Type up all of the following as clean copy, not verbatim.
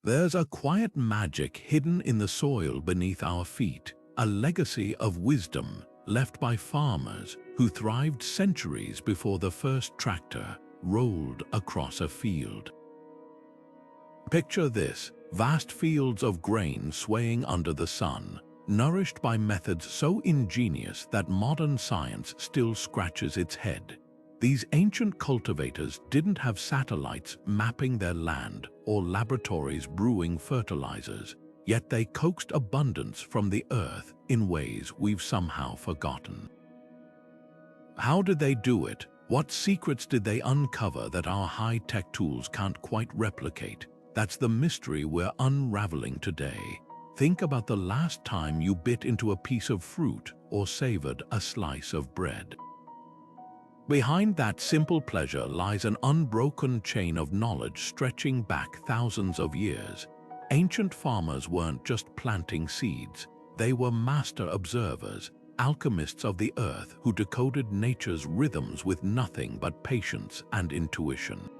There's a quiet magic hidden in the soil beneath our feet, a legacy of wisdom left by farmers who thrived centuries before the first tractor rolled across a field. Picture this: vast fields of grain swaying under the sun, nourished by methods so ingenious that modern science still scratches its head. These ancient cultivators didn't have satellites mapping their land or laboratories brewing fertilizers, yet they coaxed abundance from the earth in ways we've somehow forgotten. How did they do it? What secrets did they uncover that our high-tech tools can't quite replicate? That's the mystery we're unraveling today. Think about the last time you bit into a piece of fruit or savored a slice of bread. Behind that simple pleasure lies an unbroken chain of knowledge stretching back thousands of years. Ancient farmers weren't just planting seeds, they were master observers, alchemists of the earth who decoded nature's rhythms with nothing but patience and intuition.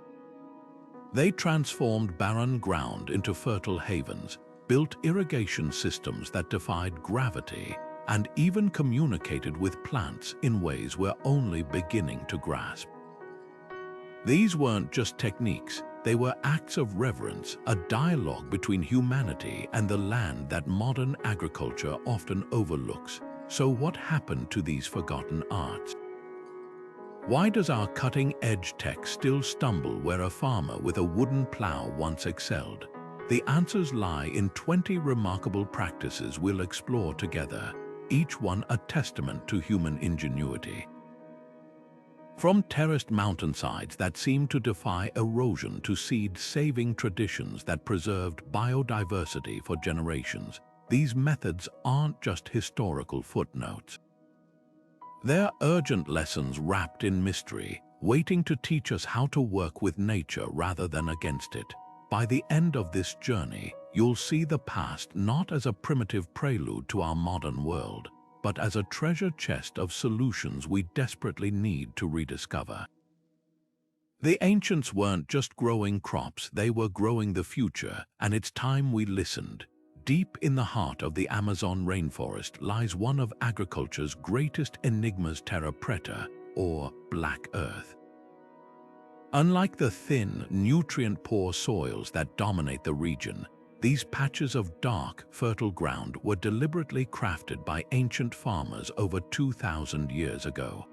They transformed barren ground into fertile havens, built irrigation systems that defied gravity, and even communicated with plants in ways we're only beginning to grasp. These weren't just techniques, they were acts of reverence, a dialogue between humanity and the land that modern agriculture often overlooks. So what happened to these forgotten arts? Why does our cutting-edge tech still stumble where a farmer with a wooden plow once excelled? The answers lie in 20 remarkable practices we'll explore together, each one a testament to human ingenuity. From terraced mountainsides that seemed to defy erosion to seed-saving traditions that preserved biodiversity for generations, these methods aren't just historical footnotes. They're urgent lessons wrapped in mystery, waiting to teach us how to work with nature rather than against it. By the end of this journey, you'll see the past not as a primitive prelude to our modern world, but as a treasure chest of solutions we desperately need to rediscover. The ancients weren't just growing crops, they were growing the future, and it's time we listened. Deep in the heart of the Amazon rainforest lies one of agriculture's greatest enigmas, Terra Preta, or Black Earth. Unlike the thin, nutrient-poor soils that dominate the region, these patches of dark, fertile ground were deliberately crafted by ancient farmers over 2,000 years ago.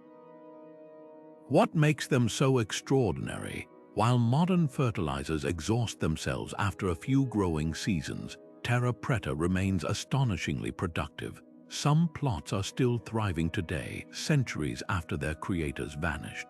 What makes them so extraordinary? While modern fertilizers exhaust themselves after a few growing seasons, Terra Preta remains astonishingly productive. Some plots are still thriving today, centuries after their creators vanished.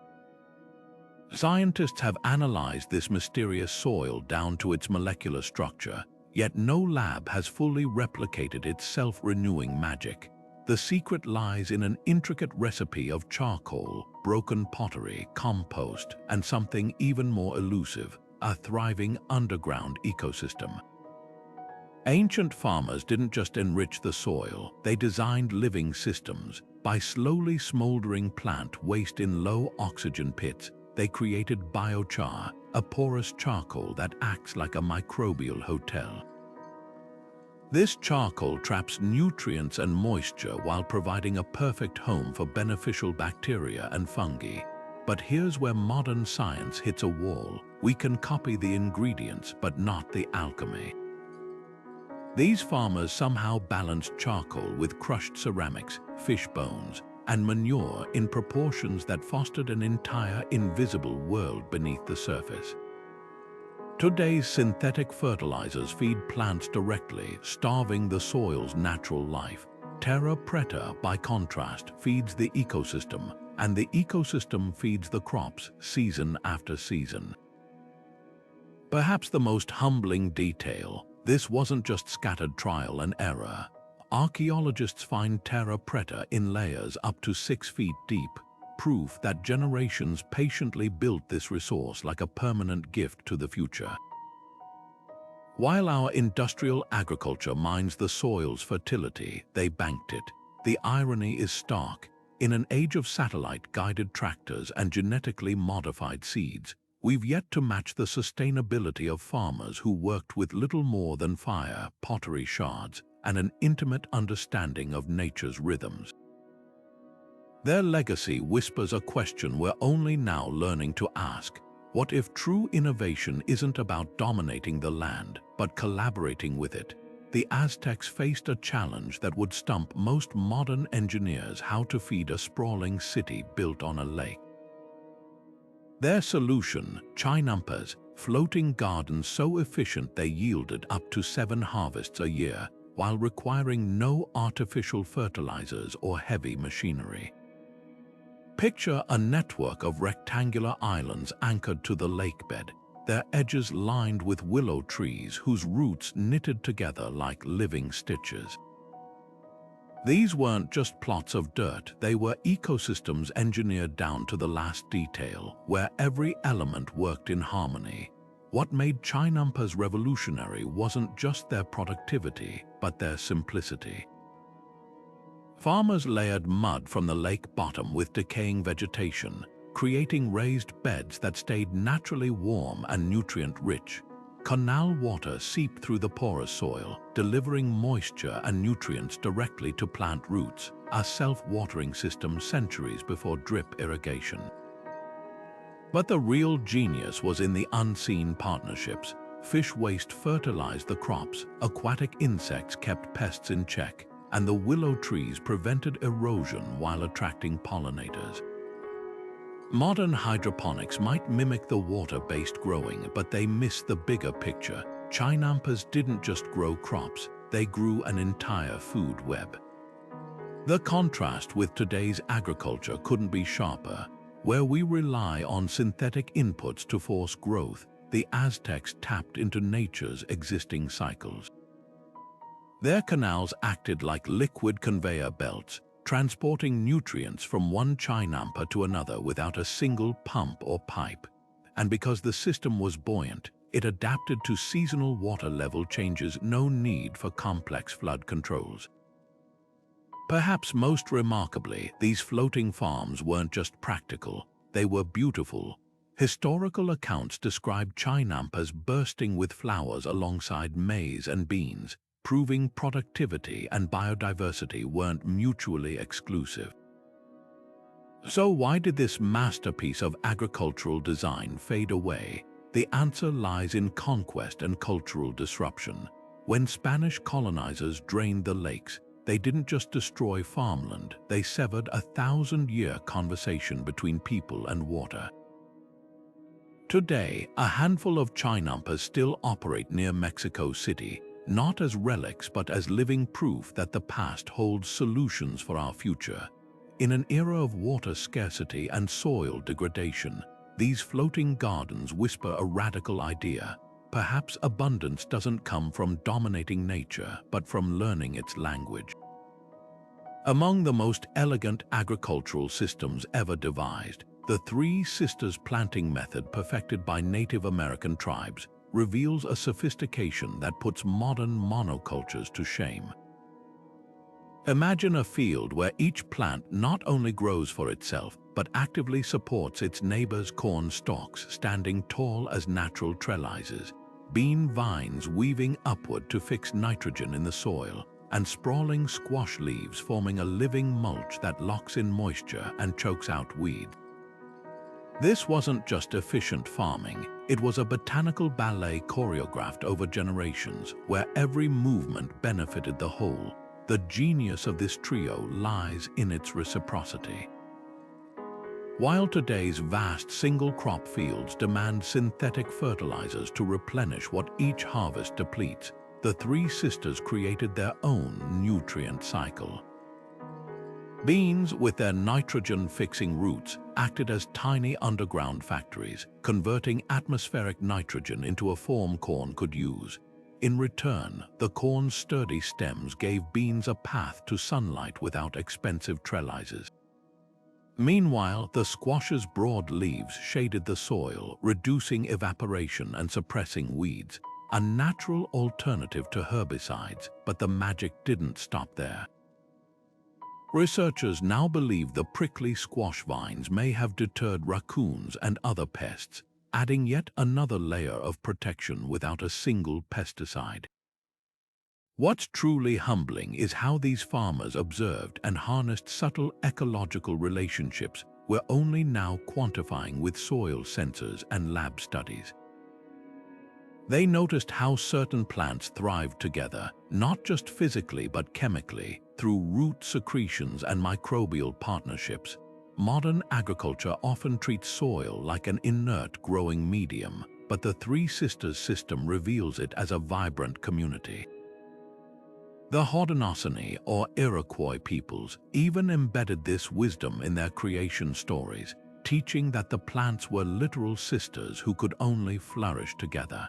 Scientists have analyzed this mysterious soil down to its molecular structure, yet no lab has fully replicated its self-renewing magic. The secret lies in an intricate recipe of charcoal, broken pottery, compost, and something even more elusive, a thriving underground ecosystem. Ancient farmers didn't just enrich the soil, they designed living systems. By slowly smoldering plant waste in low-oxygen pits, they created biochar, a porous charcoal that acts like a microbial hotel. This charcoal traps nutrients and moisture while providing a perfect home for beneficial bacteria and fungi. But here's where modern science hits a wall. We can copy the ingredients, but not the alchemy. These farmers somehow balanced charcoal with crushed ceramics, fish bones, and manure in proportions that fostered an entire invisible world beneath the surface. Today's synthetic fertilizers feed plants directly, starving the soil's natural life. Terra Preta, by contrast, feeds the ecosystem, and the ecosystem feeds the crops season after season. Perhaps the most humbling detail, this wasn't just scattered trial and error. Archaeologists find Terra Preta in layers up to 6 feet deep, proof that generations patiently built this resource like a permanent gift to the future. While our industrial agriculture mines the soil's fertility, they banked it. The irony is stark. In an age of satellite-guided tractors and genetically modified seeds, we've yet to match the sustainability of farmers who worked with little more than fire, pottery shards, and an intimate understanding of nature's rhythms. Their legacy whispers a question we're only now learning to ask. What if true innovation isn't about dominating the land, but collaborating with it? The Aztecs faced a challenge that would stump most modern engineers: how to feed a sprawling city built on a lake. Their solution, Chinampas, floating gardens so efficient they yielded up to 7 harvests a year, while requiring no artificial fertilizers or heavy machinery. Picture a network of rectangular islands anchored to the lakebed, their edges lined with willow trees whose roots knitted together like living stitches. These weren't just plots of dirt, they were ecosystems engineered down to the last detail, where every element worked in harmony. What made Chinampas revolutionary wasn't just their productivity, but their simplicity. Farmers layered mud from the lake bottom with decaying vegetation, creating raised beds that stayed naturally warm and nutrient-rich. Canal water seeped through the porous soil, delivering moisture and nutrients directly to plant roots, a self-watering system centuries before drip irrigation. But the real genius was in the unseen partnerships. Fish waste fertilized the crops, aquatic insects kept pests in check, and the willow trees prevented erosion while attracting pollinators. Modern hydroponics might mimic the water-based growing, but they miss the bigger picture. Chinampas didn't just grow crops, they grew an entire food web. The contrast with today's agriculture couldn't be sharper. Where we rely on synthetic inputs to force growth, the Aztecs tapped into nature's existing cycles. Their canals acted like liquid conveyor belts, transporting nutrients from one Chinampa to another without a single pump or pipe. And because the system was buoyant, it adapted to seasonal water level changes, no need for complex flood controls. Perhaps most remarkably, these floating farms weren't just practical, they were beautiful. Historical accounts describe Chinampas bursting with flowers alongside maize and beans, proving productivity and biodiversity weren't mutually exclusive. So why did this masterpiece of agricultural design fade away? The answer lies in conquest and cultural disruption. When Spanish colonizers drained the lakes, they didn't just destroy farmland, they severed a 1,000-year conversation between people and water. Today, a handful of Chinampas still operate near Mexico City, not as relics but as living proof that the past holds solutions for our future. In an era of water scarcity and soil degradation, these floating gardens whisper a radical idea. Perhaps abundance doesn't come from dominating nature, but from learning its language. Among the most elegant agricultural systems ever devised, the Three Sisters planting method perfected by Native American tribes reveals a sophistication that puts modern monocultures to shame. Imagine a field where each plant not only grows for itself, but actively supports its neighbor's corn stalks, standing tall as natural trellises, bean vines weaving upward to fix nitrogen in the soil, and sprawling squash leaves forming a living mulch that locks in moisture and chokes out weeds. This wasn't just efficient farming, it was a botanical ballet choreographed over generations, where every movement benefited the whole. The genius of this trio lies in its reciprocity. While today's vast single-crop fields demand synthetic fertilizers to replenish what each harvest depletes, the Three Sisters created their own nutrient cycle. Beans, with their nitrogen-fixing roots, acted as tiny underground factories, converting atmospheric nitrogen into a form corn could use. In return, the corn's sturdy stems gave beans a path to sunlight without expensive trellises. Meanwhile, the squash's broad leaves shaded the soil, reducing evaporation and suppressing weeds, a natural alternative to herbicides, but the magic didn't stop there. Researchers now believe the prickly squash vines may have deterred raccoons and other pests, adding yet another layer of protection without a single pesticide. What's truly humbling is how these farmers observed and harnessed subtle ecological relationships we're only now quantifying with soil sensors and lab studies. They noticed how certain plants thrived together, not just physically but chemically, through root secretions and microbial partnerships. Modern agriculture often treats soil like an inert growing medium, but the Three Sisters system reveals it as a vibrant community. The Haudenosaunee, or Iroquois peoples, even embedded this wisdom in their creation stories, teaching that the plants were literal sisters who could only flourish together.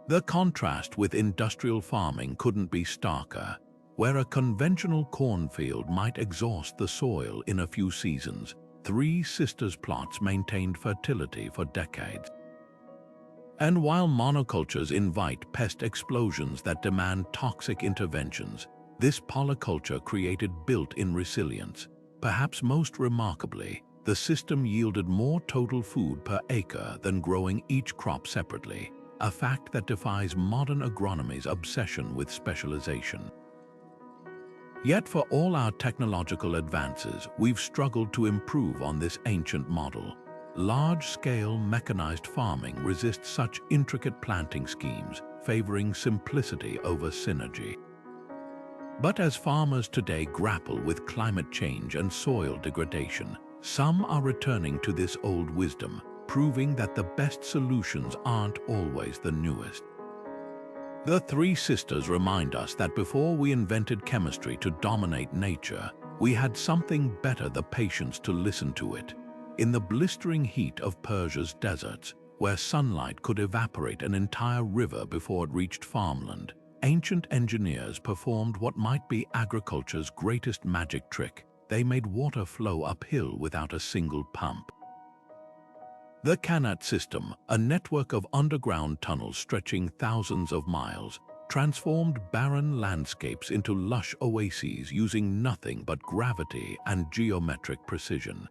The contrast with industrial farming couldn't be starker. Where a conventional cornfield might exhaust the soil in a few seasons, Three Sisters plots maintained fertility for decades. And while monocultures invite pest explosions that demand toxic interventions, this polyculture created built-in resilience. Perhaps most remarkably, the system yielded more total food per acre than growing each crop separately, a fact that defies modern agronomy's obsession with specialization. Yet for all our technological advances, we've struggled to improve on this ancient model. Large-scale mechanized farming resists such intricate planting schemes, favoring simplicity over synergy. But as farmers today grapple with climate change and soil degradation, some are returning to this old wisdom, proving that the best solutions aren't always the newest. The Three Sisters remind us that before we invented chemistry to dominate nature, we had something better: the patience to listen to it. In the blistering heat of Persia's deserts, where sunlight could evaporate an entire river before it reached farmland, ancient engineers performed what might be agriculture's greatest magic trick. They made water flow uphill without a single pump. The Kanat system, a network of underground tunnels stretching thousands of miles, transformed barren landscapes into lush oases using nothing but gravity and geometric precision.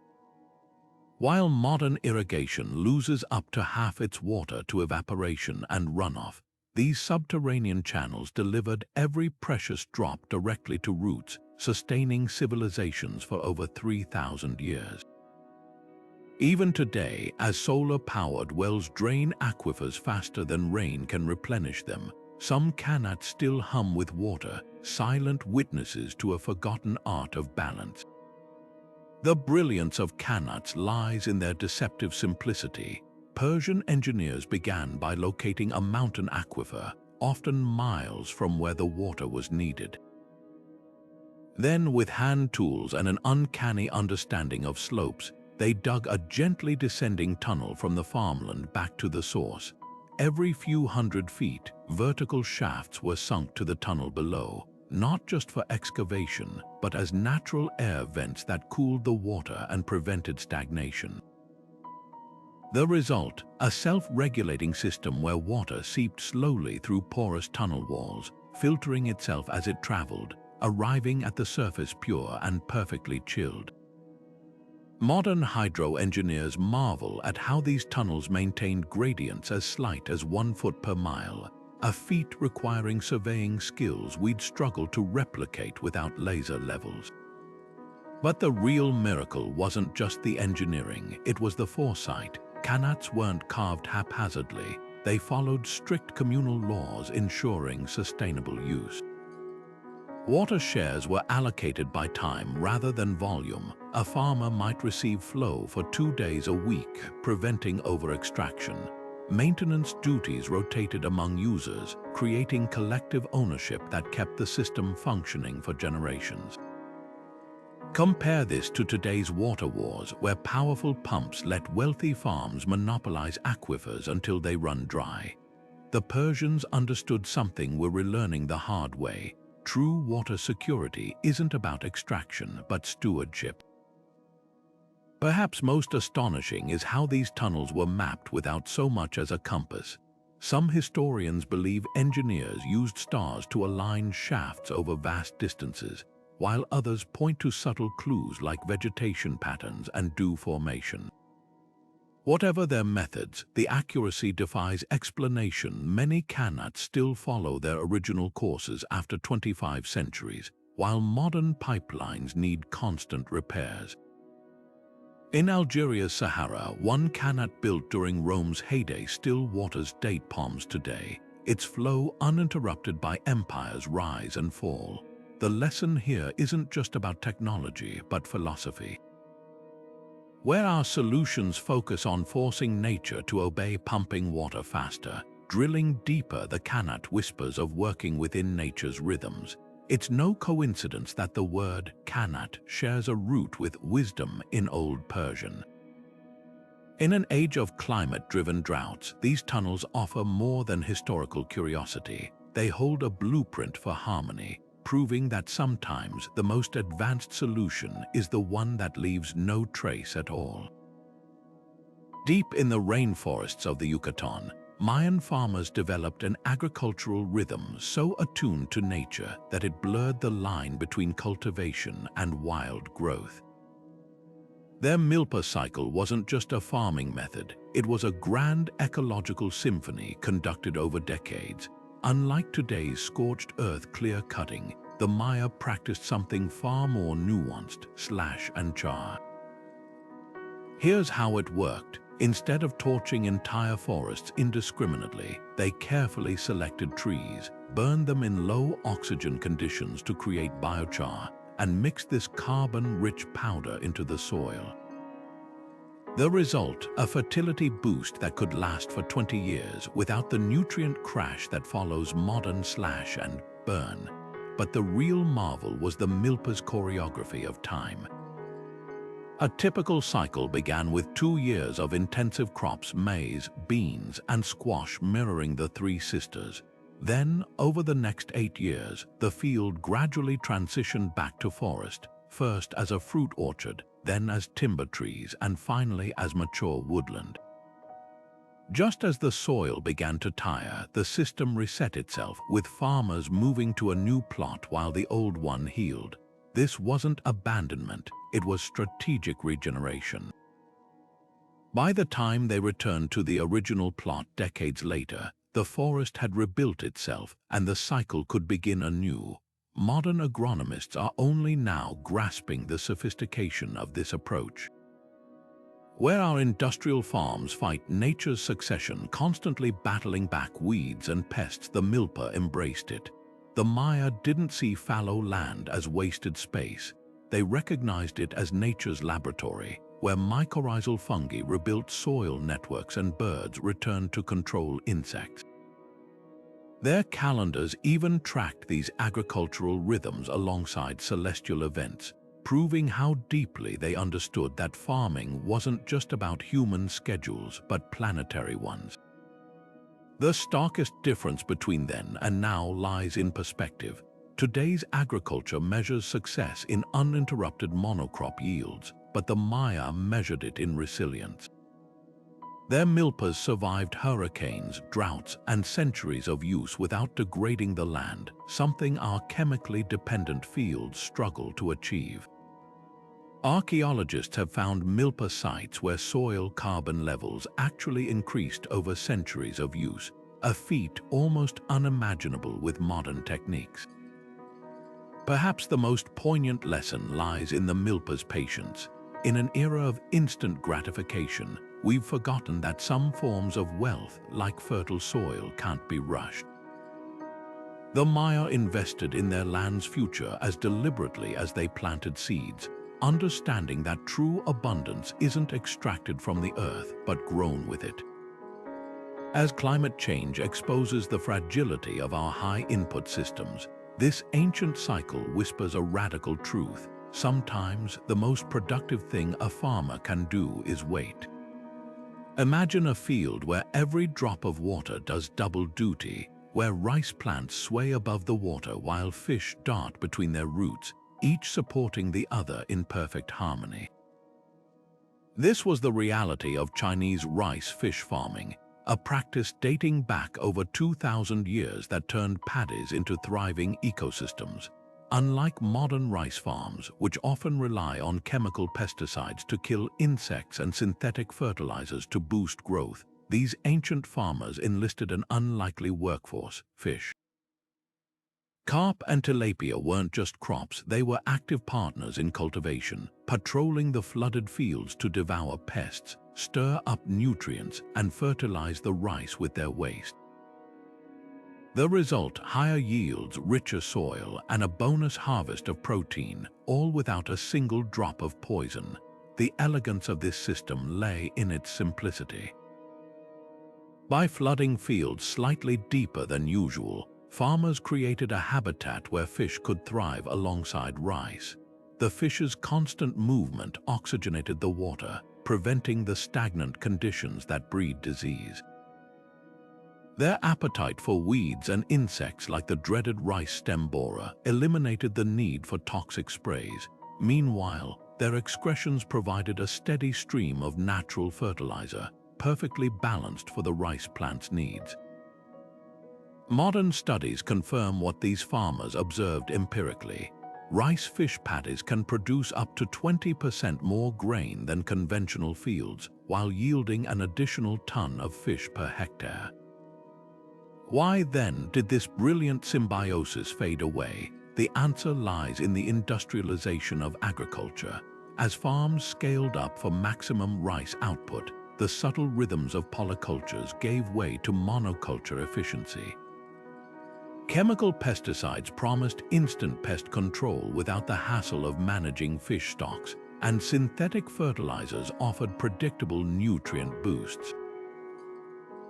While modern irrigation loses up to half its water to evaporation and runoff, these subterranean channels delivered every precious drop directly to roots, sustaining civilizations for over 3,000 years. Even today, as solar-powered wells drain aquifers faster than rain can replenish them, some qanats still hum with water, silent witnesses to a forgotten art of balance. The brilliance of qanats lies in their deceptive simplicity. Persian engineers began by locating a mountain aquifer, often miles from where the water was needed. Then, with hand tools and an uncanny understanding of slopes, they dug a gently descending tunnel from the farmland back to the source. Every few hundred feet, vertical shafts were sunk to the tunnel below, not just for excavation, but as natural air vents that cooled the water and prevented stagnation. The result, a self-regulating system where water seeped slowly through porous tunnel walls, filtering itself as it traveled, arriving at the surface pure and perfectly chilled. Modern hydro engineers marvel at how these tunnels maintained gradients as slight as 1 foot per mile, a feat requiring surveying skills we'd struggle to replicate without laser levels. But the real miracle wasn't just the engineering, it was the foresight. Qanats weren't carved haphazardly, they followed strict communal laws ensuring sustainable use. Water shares were allocated by time rather than volume. A farmer might receive flow for 2 days a week, preventing over-extraction. Maintenance duties rotated among users, creating collective ownership that kept the system functioning for generations. Compare this to today's water wars, where powerful pumps let wealthy farms monopolize aquifers until they run dry. The Persians understood something we're relearning the hard way. True water security isn't about extraction, but stewardship. Perhaps most astonishing is how these tunnels were mapped without so much as a compass. Some historians believe engineers used stars to align shafts over vast distances, while others point to subtle clues like vegetation patterns and dew formation. Whatever their methods, the accuracy defies explanation. Many qanats still follow their original courses after 25 centuries, while modern pipelines need constant repairs. In Algeria's Sahara, one qanat built during Rome's heyday still waters date palms today, its flow uninterrupted by empires' rise and fall. The lesson here isn't just about technology, but philosophy. Where our solutions focus on forcing nature to obey, pumping water faster, drilling deeper, the qanat whispers of working within nature's rhythms. It's no coincidence that the word Kanat shares a root with wisdom in Old Persian. In an age of climate-driven droughts, these tunnels offer more than historical curiosity. They hold a blueprint for harmony, proving that sometimes the most advanced solution is the one that leaves no trace at all. Deep in the rainforests of the Yucatan, Mayan farmers developed an agricultural rhythm so attuned to nature that it blurred the line between cultivation and wild growth. Their Milpa cycle wasn't just a farming method, it was a grand ecological symphony conducted over decades. Unlike today's scorched earth clear-cutting, the Maya practiced something far more nuanced: slash and char. Here's how it worked. Instead of torching entire forests indiscriminately, they carefully selected trees, burned them in low oxygen conditions to create biochar, and mixed this carbon-rich powder into the soil. The result, a fertility boost that could last for 20 years without the nutrient crash that follows modern slash and burn. But the real marvel was the Milpa's choreography of time. A typical cycle began with 2 years of intensive crops: maize, beans, and squash, mirroring the three sisters. Then, over the next 8 years, the field gradually transitioned back to forest, first as a fruit orchard, then as timber trees, and finally as mature woodland. Just as the soil began to tire, the system reset itself, with farmers moving to a new plot while the old one healed. This wasn't abandonment, it was strategic regeneration. By the time they returned to the original plot decades later, the forest had rebuilt itself and the cycle could begin anew. Modern agronomists are only now grasping the sophistication of this approach. Where our industrial farms fight nature's succession, constantly battling back weeds and pests, the Milpa embraced it. The Maya didn't see fallow land as wasted space. They recognized it as nature's laboratory, where mycorrhizal fungi rebuilt soil networks and birds returned to control insects. Their calendars even tracked these agricultural rhythms alongside celestial events, proving how deeply they understood that farming wasn't just about human schedules but planetary ones. The starkest difference between then and now lies in perspective. Today's agriculture measures success in uninterrupted monocrop yields, but the Maya measured it in resilience. Their Milpas survived hurricanes, droughts, and centuries of use without degrading the land, something our chemically dependent fields struggle to achieve. Archaeologists have found Milpa sites where soil carbon levels actually increased over centuries of use, a feat almost unimaginable with modern techniques. Perhaps the most poignant lesson lies in the Milpa's patience. In an era of instant gratification, we've forgotten that some forms of wealth, like fertile soil, can't be rushed. The Maya invested in their land's future as deliberately as they planted seeds, understanding that true abundance isn't extracted from the earth but grown with it. As climate change exposes the fragility of our high-input systems, this ancient cycle whispers a radical truth. Sometimes the most productive thing a farmer can do is wait. Imagine a field where every drop of water does double duty, where rice plants sway above the water while fish dart between their roots, each supporting the other in perfect harmony. This was the reality of Chinese rice fish farming, a practice dating back over 2,000 years that turned paddies into thriving ecosystems. Unlike modern rice farms, which often rely on chemical pesticides to kill insects and synthetic fertilizers to boost growth, these ancient farmers enlisted an unlikely workforce: fish. Carp and tilapia weren't just crops, they were active partners in cultivation, patrolling the flooded fields to devour pests, stir up nutrients, and fertilize the rice with their waste. The result: higher yields, richer soil, and a bonus harvest of protein, all without a single drop of poison. The elegance of this system lay in its simplicity. By flooding fields slightly deeper than usual, farmers created a habitat where fish could thrive alongside rice. The fish's constant movement oxygenated the water, preventing the stagnant conditions that breed disease. Their appetite for weeds and insects like the dreaded rice stem borer eliminated the need for toxic sprays. Meanwhile, their excretions provided a steady stream of natural fertilizer, perfectly balanced for the rice plant's needs. Modern studies confirm what these farmers observed empirically. Rice fish paddies can produce up to 20% more grain than conventional fields, while yielding an additional ton of fish per hectare. Why then did this brilliant symbiosis fade away? The answer lies in the industrialization of agriculture. As farms scaled up for maximum rice output, the subtle rhythms of polycultures gave way to monoculture efficiency. Chemical pesticides promised instant pest control without the hassle of managing fish stocks, and synthetic fertilizers offered predictable nutrient boosts.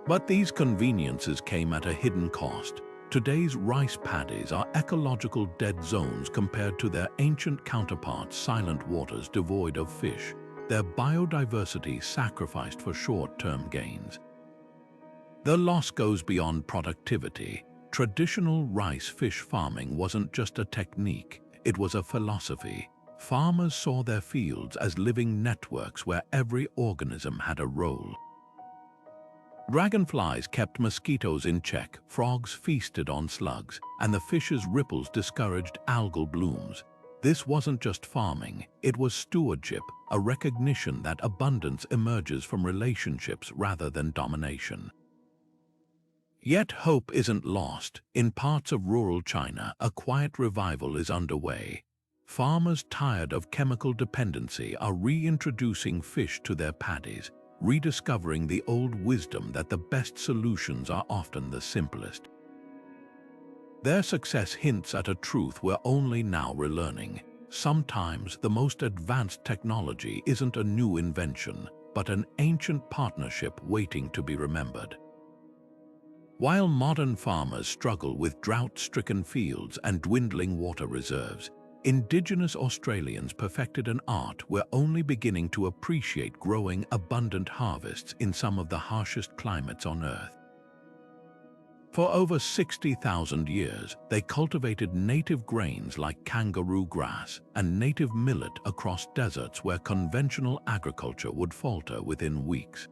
But these conveniences came at a hidden cost. Today's rice paddies are ecological dead zones compared to their ancient counterparts, silent waters devoid of fish, their biodiversity sacrificed for short-term gains. The loss goes beyond productivity. Traditional rice fish farming wasn't just a technique, it was a philosophy. Farmers saw their fields as living networks where every organism had a role. Dragonflies kept mosquitoes in check, frogs feasted on slugs, and the fish's ripples discouraged algal blooms. This wasn't just farming, it was stewardship, a recognition that abundance emerges from relationships rather than domination. Yet hope isn't lost. In parts of rural China, a quiet revival is underway. Farmers tired of chemical dependency are reintroducing fish to their paddies, rediscovering the old wisdom that the best solutions are often the simplest. Their success hints at a truth we're only now relearning. Sometimes the most advanced technology isn't a new invention, but an ancient partnership waiting to be remembered. While modern farmers struggle with drought-stricken fields and dwindling water reserves, Indigenous Australians perfected an art we're only beginning to appreciate: growing abundant harvests in some of the harshest climates on Earth. For over 60,000 years, they cultivated native grains like kangaroo grass and native millet across deserts where conventional agriculture would falter within weeks.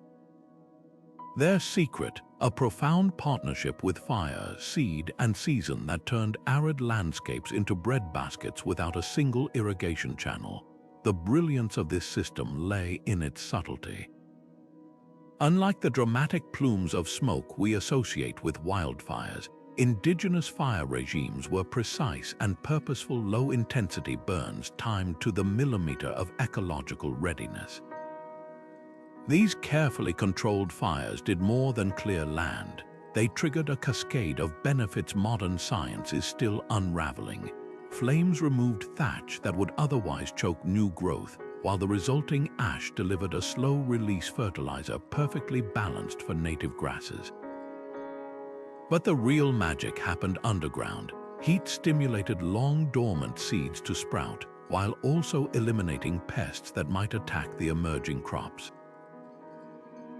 Their secret: a profound partnership with fire, seed, and season that turned arid landscapes into breadbaskets without a single irrigation channel. The brilliance of this system lay in its subtlety. Unlike the dramatic plumes of smoke we associate with wildfires, indigenous fire regimes were precise and purposeful, low-intensity burns timed to the millimeter of ecological readiness. These carefully controlled fires did more than clear land. They triggered a cascade of benefits modern science is still unraveling. Flames removed thatch that would otherwise choke new growth, while the resulting ash delivered a slow-release fertilizer perfectly balanced for native grasses. But the real magic happened underground. Heat stimulated long-dormant seeds to sprout, while also eliminating pests that might attack the emerging crops.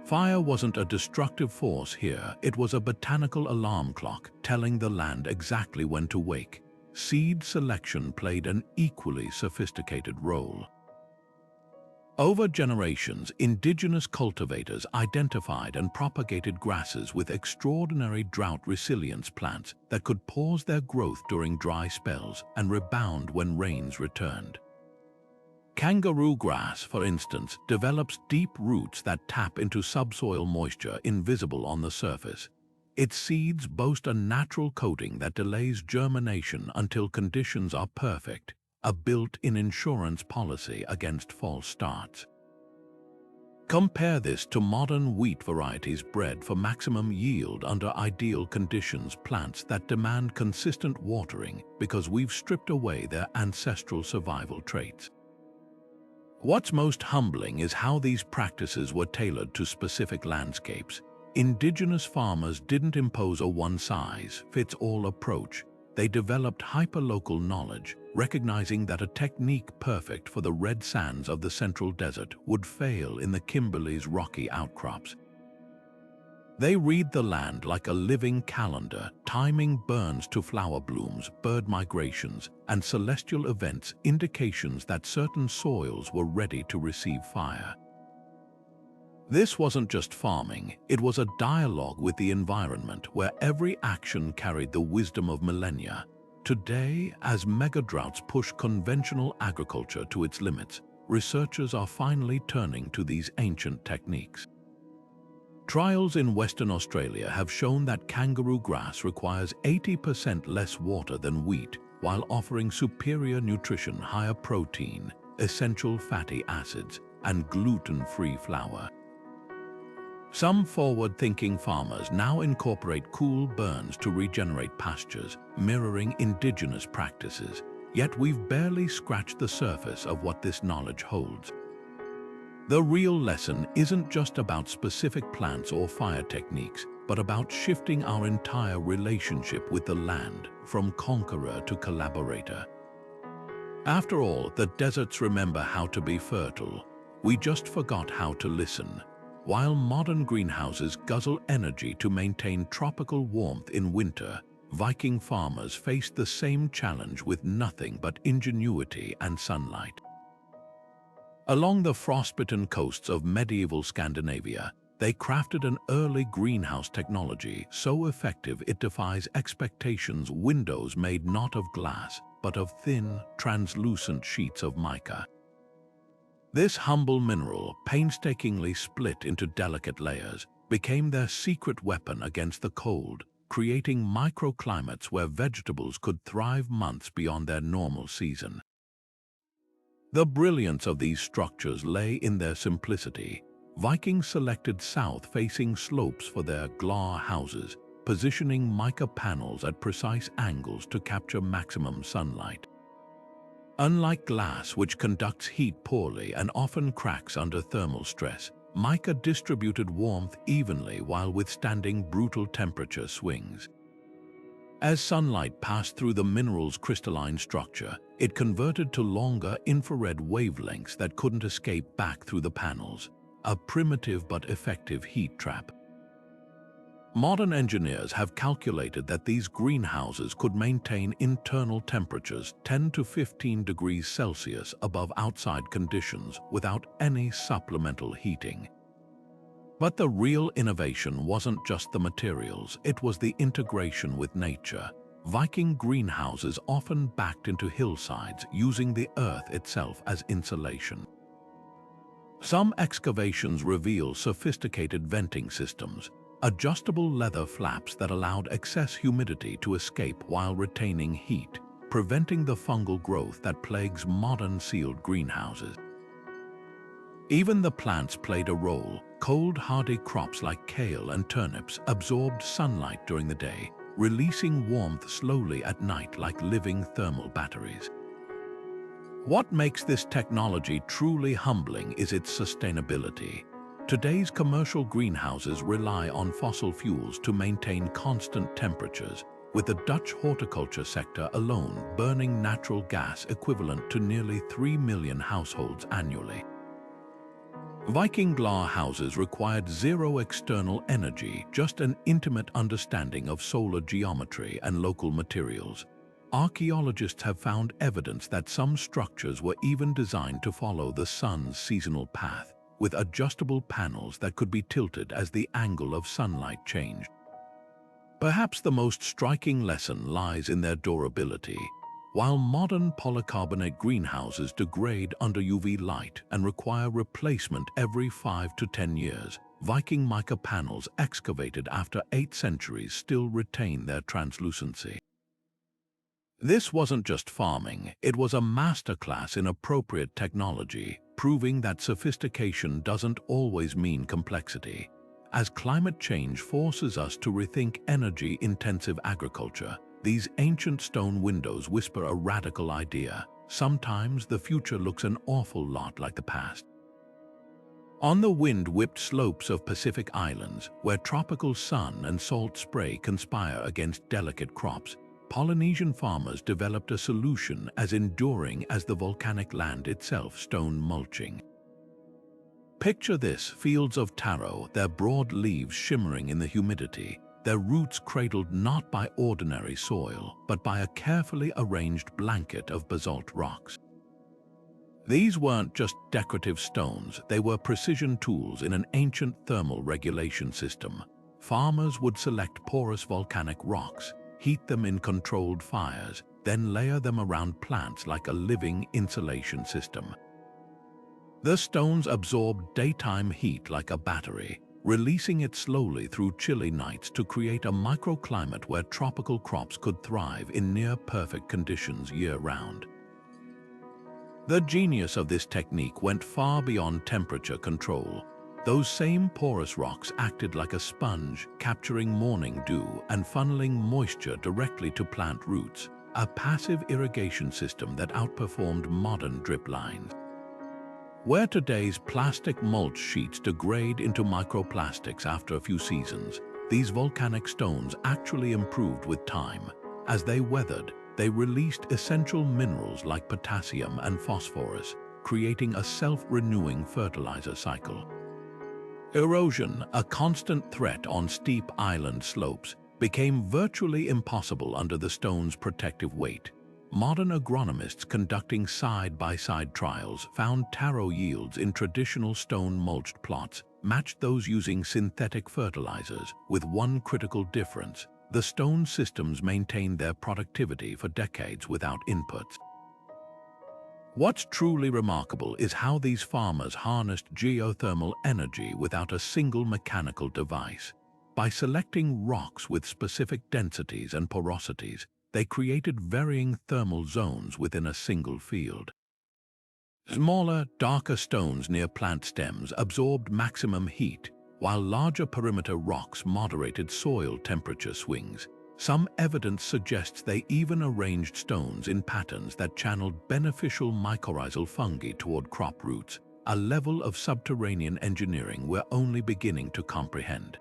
Fire wasn't a destructive force here, it was a botanical alarm clock telling the land exactly when to wake. Seed selection played an equally sophisticated role. Over generations, indigenous cultivators identified and propagated grasses with extraordinary drought resilience plants that could pause their growth during dry spells and rebound when rains returned. Kangaroo grass, for instance, develops deep roots that tap into subsoil moisture invisible on the surface. Its seeds boast a natural coating that delays germination until conditions are perfect, a built-in insurance policy against false starts. Compare this to modern wheat varieties bred for maximum yield under ideal conditions, plants that demand consistent watering because we've stripped away their ancestral survival traits. What's most humbling is how these practices were tailored to specific landscapes. Indigenous farmers didn't impose a one-size-fits-all approach. They developed hyperlocal knowledge, recognizing that a technique perfect for the red sands of the central desert would fail in the Kimberley's rocky outcrops. They read the land like a living calendar, timing burns to flower blooms, bird migrations, and celestial events, indications that certain soils were ready to receive fire. This wasn't just farming, it was a dialogue with the environment where every action carried the wisdom of millennia. Today, as megadroughts push conventional agriculture to its limits, researchers are finally turning to these ancient techniques. Trials in Western Australia have shown that kangaroo grass requires 80% less water than wheat, while offering superior nutrition, higher protein, essential fatty acids, and gluten-free flour. Some forward-thinking farmers now incorporate cool burns to regenerate pastures, mirroring indigenous practices, yet we've barely scratched the surface of what this knowledge holds. The real lesson isn't just about specific plants or fire techniques, but about shifting our entire relationship with the land, from conqueror to collaborator. After all, the deserts remember how to be fertile. We just forgot how to listen. While modern greenhouses guzzle energy to maintain tropical warmth in winter, Viking farmers faced the same challenge with nothing but ingenuity and sunlight. Along the frostbitten coasts of medieval Scandinavia, they crafted an early greenhouse technology so effective it defies expectations, windows made not of glass, but of thin, translucent sheets of mica. This humble mineral, painstakingly split into delicate layers, became their secret weapon against the cold, creating microclimates where vegetables could thrive months beyond their normal season. The brilliance of these structures lay in their simplicity. Vikings selected south-facing slopes for their glass houses, positioning mica panels at precise angles to capture maximum sunlight. Unlike glass, which conducts heat poorly and often cracks under thermal stress, mica distributed warmth evenly while withstanding brutal temperature swings. As sunlight passed through the mineral's crystalline structure, it converted to longer infrared wavelengths that couldn't escape back through the panels, a primitive but effective heat trap. Modern engineers have calculated that these greenhouses could maintain internal temperatures 10 to 15 degrees Celsius above outside conditions without any supplemental heating. But the real innovation wasn't just the materials, it was the integration with nature. Viking greenhouses often backed into hillsides, using the earth itself as insulation. Some excavations reveal sophisticated venting systems, adjustable leather flaps that allowed excess humidity to escape while retaining heat, preventing the fungal growth that plagues modern sealed greenhouses. Even the plants played a role. Cold, hardy crops like kale and turnips absorbed sunlight during the day, releasing warmth slowly at night like living thermal batteries. What makes this technology truly humbling is its sustainability. Today's commercial greenhouses rely on fossil fuels to maintain constant temperatures, with the Dutch horticulture sector alone burning natural gas equivalent to nearly 3 million households annually. Viking glass houses required zero external energy, just an intimate understanding of solar geometry and local materials. archaeologists have found evidence that some structures were even designed to follow the sun's seasonal path, with adjustable panels that could be tilted as the angle of sunlight changed. Perhaps the most striking lesson lies in their durability. While modern polycarbonate greenhouses degrade under UV light and require replacement every 5 to 10 years, Viking mica panels excavated after 8 centuries still retain their translucency. This wasn't just farming, it was a masterclass in appropriate technology, proving that sophistication doesn't always mean complexity. As climate change forces us to rethink energy-intensive agriculture, these ancient stone windows whisper a radical idea. Sometimes the future looks an awful lot like the past. On the wind-whipped slopes of Pacific Islands, where tropical sun and salt spray conspire against delicate crops, Polynesian farmers developed a solution as enduring as the volcanic land itself: stone mulching. Picture this: fields of taro, their broad leaves shimmering in the humidity, their roots cradled not by ordinary soil, but by a carefully arranged blanket of basalt rocks. These weren't just decorative stones, they were precision tools in an ancient thermal regulation system. Farmers would select porous volcanic rocks, heat them in controlled fires, then layer them around plants like a living insulation system. The stones absorbed daytime heat like a battery, releasing it slowly through chilly nights to create a microclimate where tropical crops could thrive in near-perfect conditions year-round. The genius of this technique went far beyond temperature control. Those same porous rocks acted like a sponge, capturing morning dew and funneling moisture directly to plant roots, a passive irrigation system that outperformed modern drip lines. Where today's plastic mulch sheets degrade into microplastics after a few seasons, these volcanic stones actually improved with time. As they weathered, they released essential minerals like potassium and phosphorus, creating a self-renewing fertilizer cycle. Erosion, a constant threat on steep island slopes, became virtually impossible under the stone's protective weight. Modern agronomists conducting side-by-side trials found taro yields in traditional stone-mulched plots matched those using synthetic fertilizers, with one critical difference: the stone systems maintained their productivity for decades without inputs. What's truly remarkable is how these farmers harnessed geothermal energy without a single mechanical device. By selecting rocks with specific densities and porosities, they created varying thermal zones within a single field. Smaller, darker stones near plant stems absorbed maximum heat, while larger perimeter rocks moderated soil temperature swings. Some evidence suggests they even arranged stones in patterns that channeled beneficial mycorrhizal fungi toward crop roots, a level of subterranean engineering we're only beginning to comprehend.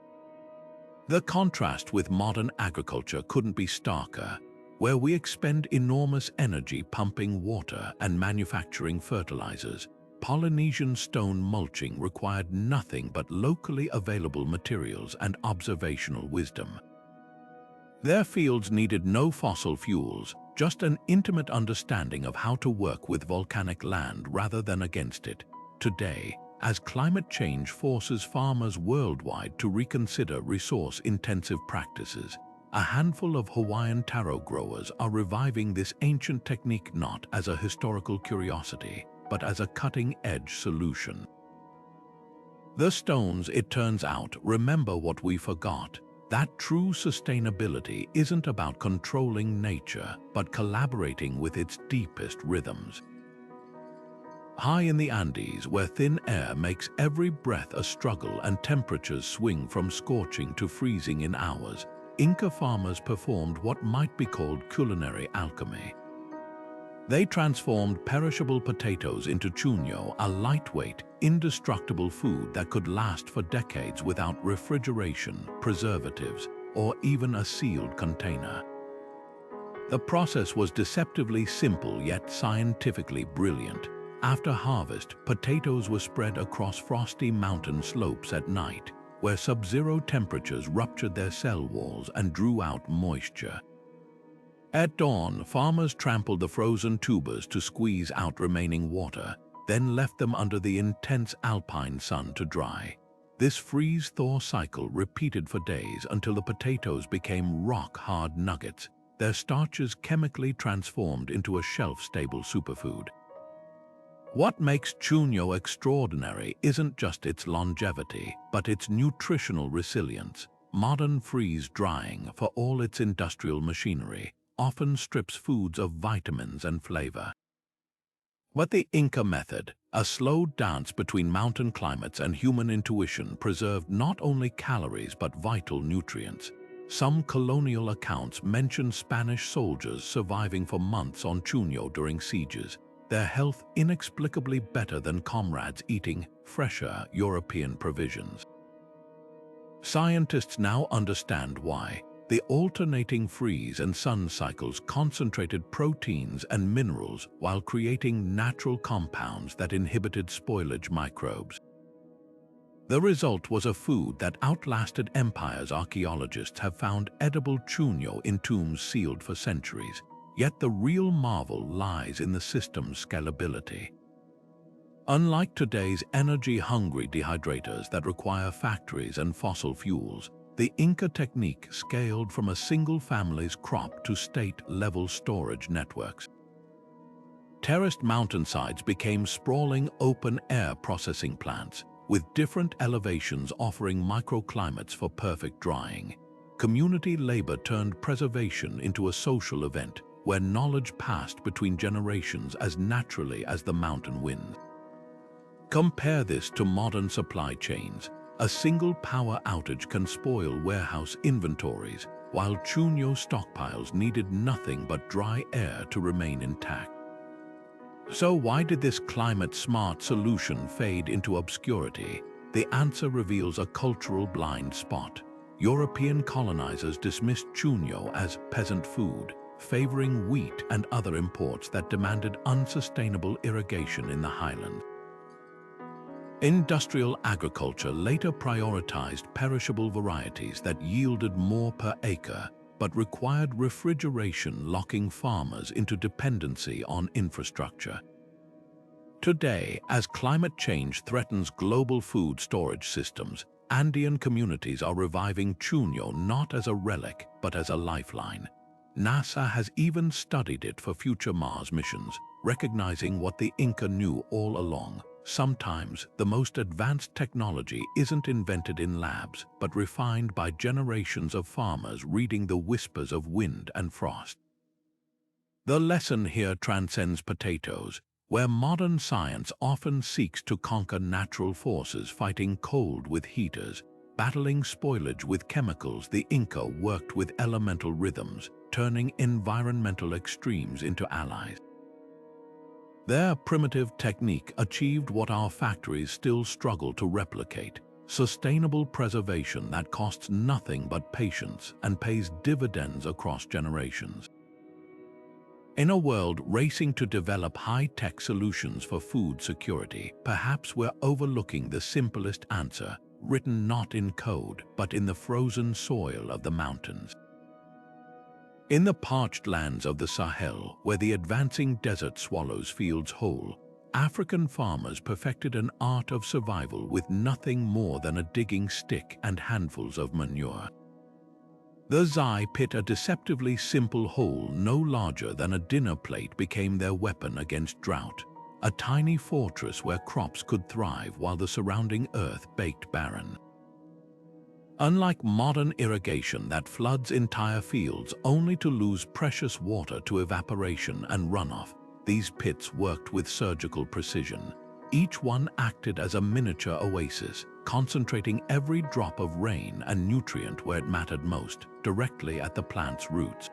The contrast with modern agriculture couldn't be starker, where we expend enormous energy pumping water and manufacturing fertilizers. Polynesian stone mulching required nothing but locally available materials and observational wisdom. Their fields needed no fossil fuels, just an intimate understanding of how to work with volcanic land rather than against it. Today, as climate change forces farmers worldwide to reconsider resource-intensive practices, a handful of Hawaiian taro growers are reviving this ancient technique not as a historical curiosity, but as a cutting-edge solution. The stones, it turns out, remember what we forgot: that true sustainability isn't about controlling nature, but collaborating with its deepest rhythms. High in the Andes, where thin air makes every breath a struggle and temperatures swing from scorching to freezing in hours, Inca farmers performed what might be called culinary alchemy. They transformed perishable potatoes into Chuneo, a lightweight, indestructible food that could last for decades without refrigeration, preservatives, or even a sealed container. The process was deceptively simple yet scientifically brilliant. After harvest, potatoes were spread across frosty mountain slopes at night, where sub-zero temperatures ruptured their cell walls and drew out moisture. At dawn, farmers trampled the frozen tubers to squeeze out remaining water, then left them under the intense alpine sun to dry. This freeze-thaw cycle repeated for days until the potatoes became rock-hard nuggets, their starches chemically transformed into a shelf-stable superfood. What makes Chuneo extraordinary isn't just its longevity, but its nutritional resilience. Modern freeze-drying, for all its industrial machinery, often strips foods of vitamins and flavor. But the Inca method, a slow dance between mountain climates and human intuition, preserved not only calories but vital nutrients. Some colonial accounts mention Spanish soldiers surviving for months on Chuneo during sieges, their health inexplicably better than comrades eating fresher European provisions. Scientists now understand why. The alternating freeze and sun cycles concentrated proteins and minerals while creating natural compounds that inhibited spoilage microbes. The result was a food that outlasted empires. Archaeologists have found edible Chuneo in tombs sealed for centuries, yet the real marvel lies in the system's scalability. Unlike today's energy-hungry dehydrators that require factories and fossil fuels, the Inca technique scaled from a single family's crop to state-level storage networks. Terraced mountainsides became sprawling open-air processing plants, with different elevations offering microclimates for perfect drying. Community labor turned preservation into a social event where knowledge passed between generations as naturally as the mountain winds. Compare this to modern supply chains. A single power outage can spoil warehouse inventories, while Chuneo stockpiles needed nothing but dry air to remain intact. So why did this climate-smart solution fade into obscurity? The answer reveals a cultural blind spot. European colonizers dismissed Chuneo as peasant food, favoring wheat and other imports that demanded unsustainable irrigation in the highlands. Industrial agriculture later prioritized perishable varieties that yielded more per acre, but required refrigeration, locking farmers into dependency on infrastructure. Today, as climate change threatens global food storage systems, Andean communities are reviving Chuneo not as a relic, but as a lifeline. NASA has even studied it for future Mars missions, recognizing what the Inca knew all along. Sometimes, the most advanced technology isn't invented in labs, but refined by generations of farmers reading the whispers of wind and frost. The lesson here transcends potatoes, where modern science often seeks to conquer natural forces. Fighting cold with heaters, battling spoilage with chemicals. The Inca worked with elemental rhythms, turning environmental extremes into allies. Their primitive technique achieved what our factories still struggle to replicate: sustainable preservation that costs nothing but patience and pays dividends across generations. In a world racing to develop high-tech solutions for food security, perhaps we're overlooking the simplest answer, written not in code, but in the frozen soil of the mountains. In the parched lands of the Sahel, where the advancing desert swallows fields whole, African farmers perfected an art of survival with nothing more than a digging stick and handfuls of manure. The Zai Pit, a deceptively simple hole no larger than a dinner plate, became their weapon against drought, a tiny fortress where crops could thrive while the surrounding earth baked barren. Unlike modern irrigation that floods entire fields only to lose precious water to evaporation and runoff, these pits worked with surgical precision. Each one acted as a miniature oasis, concentrating every drop of rain and nutrient where it mattered most, directly at the plant's roots.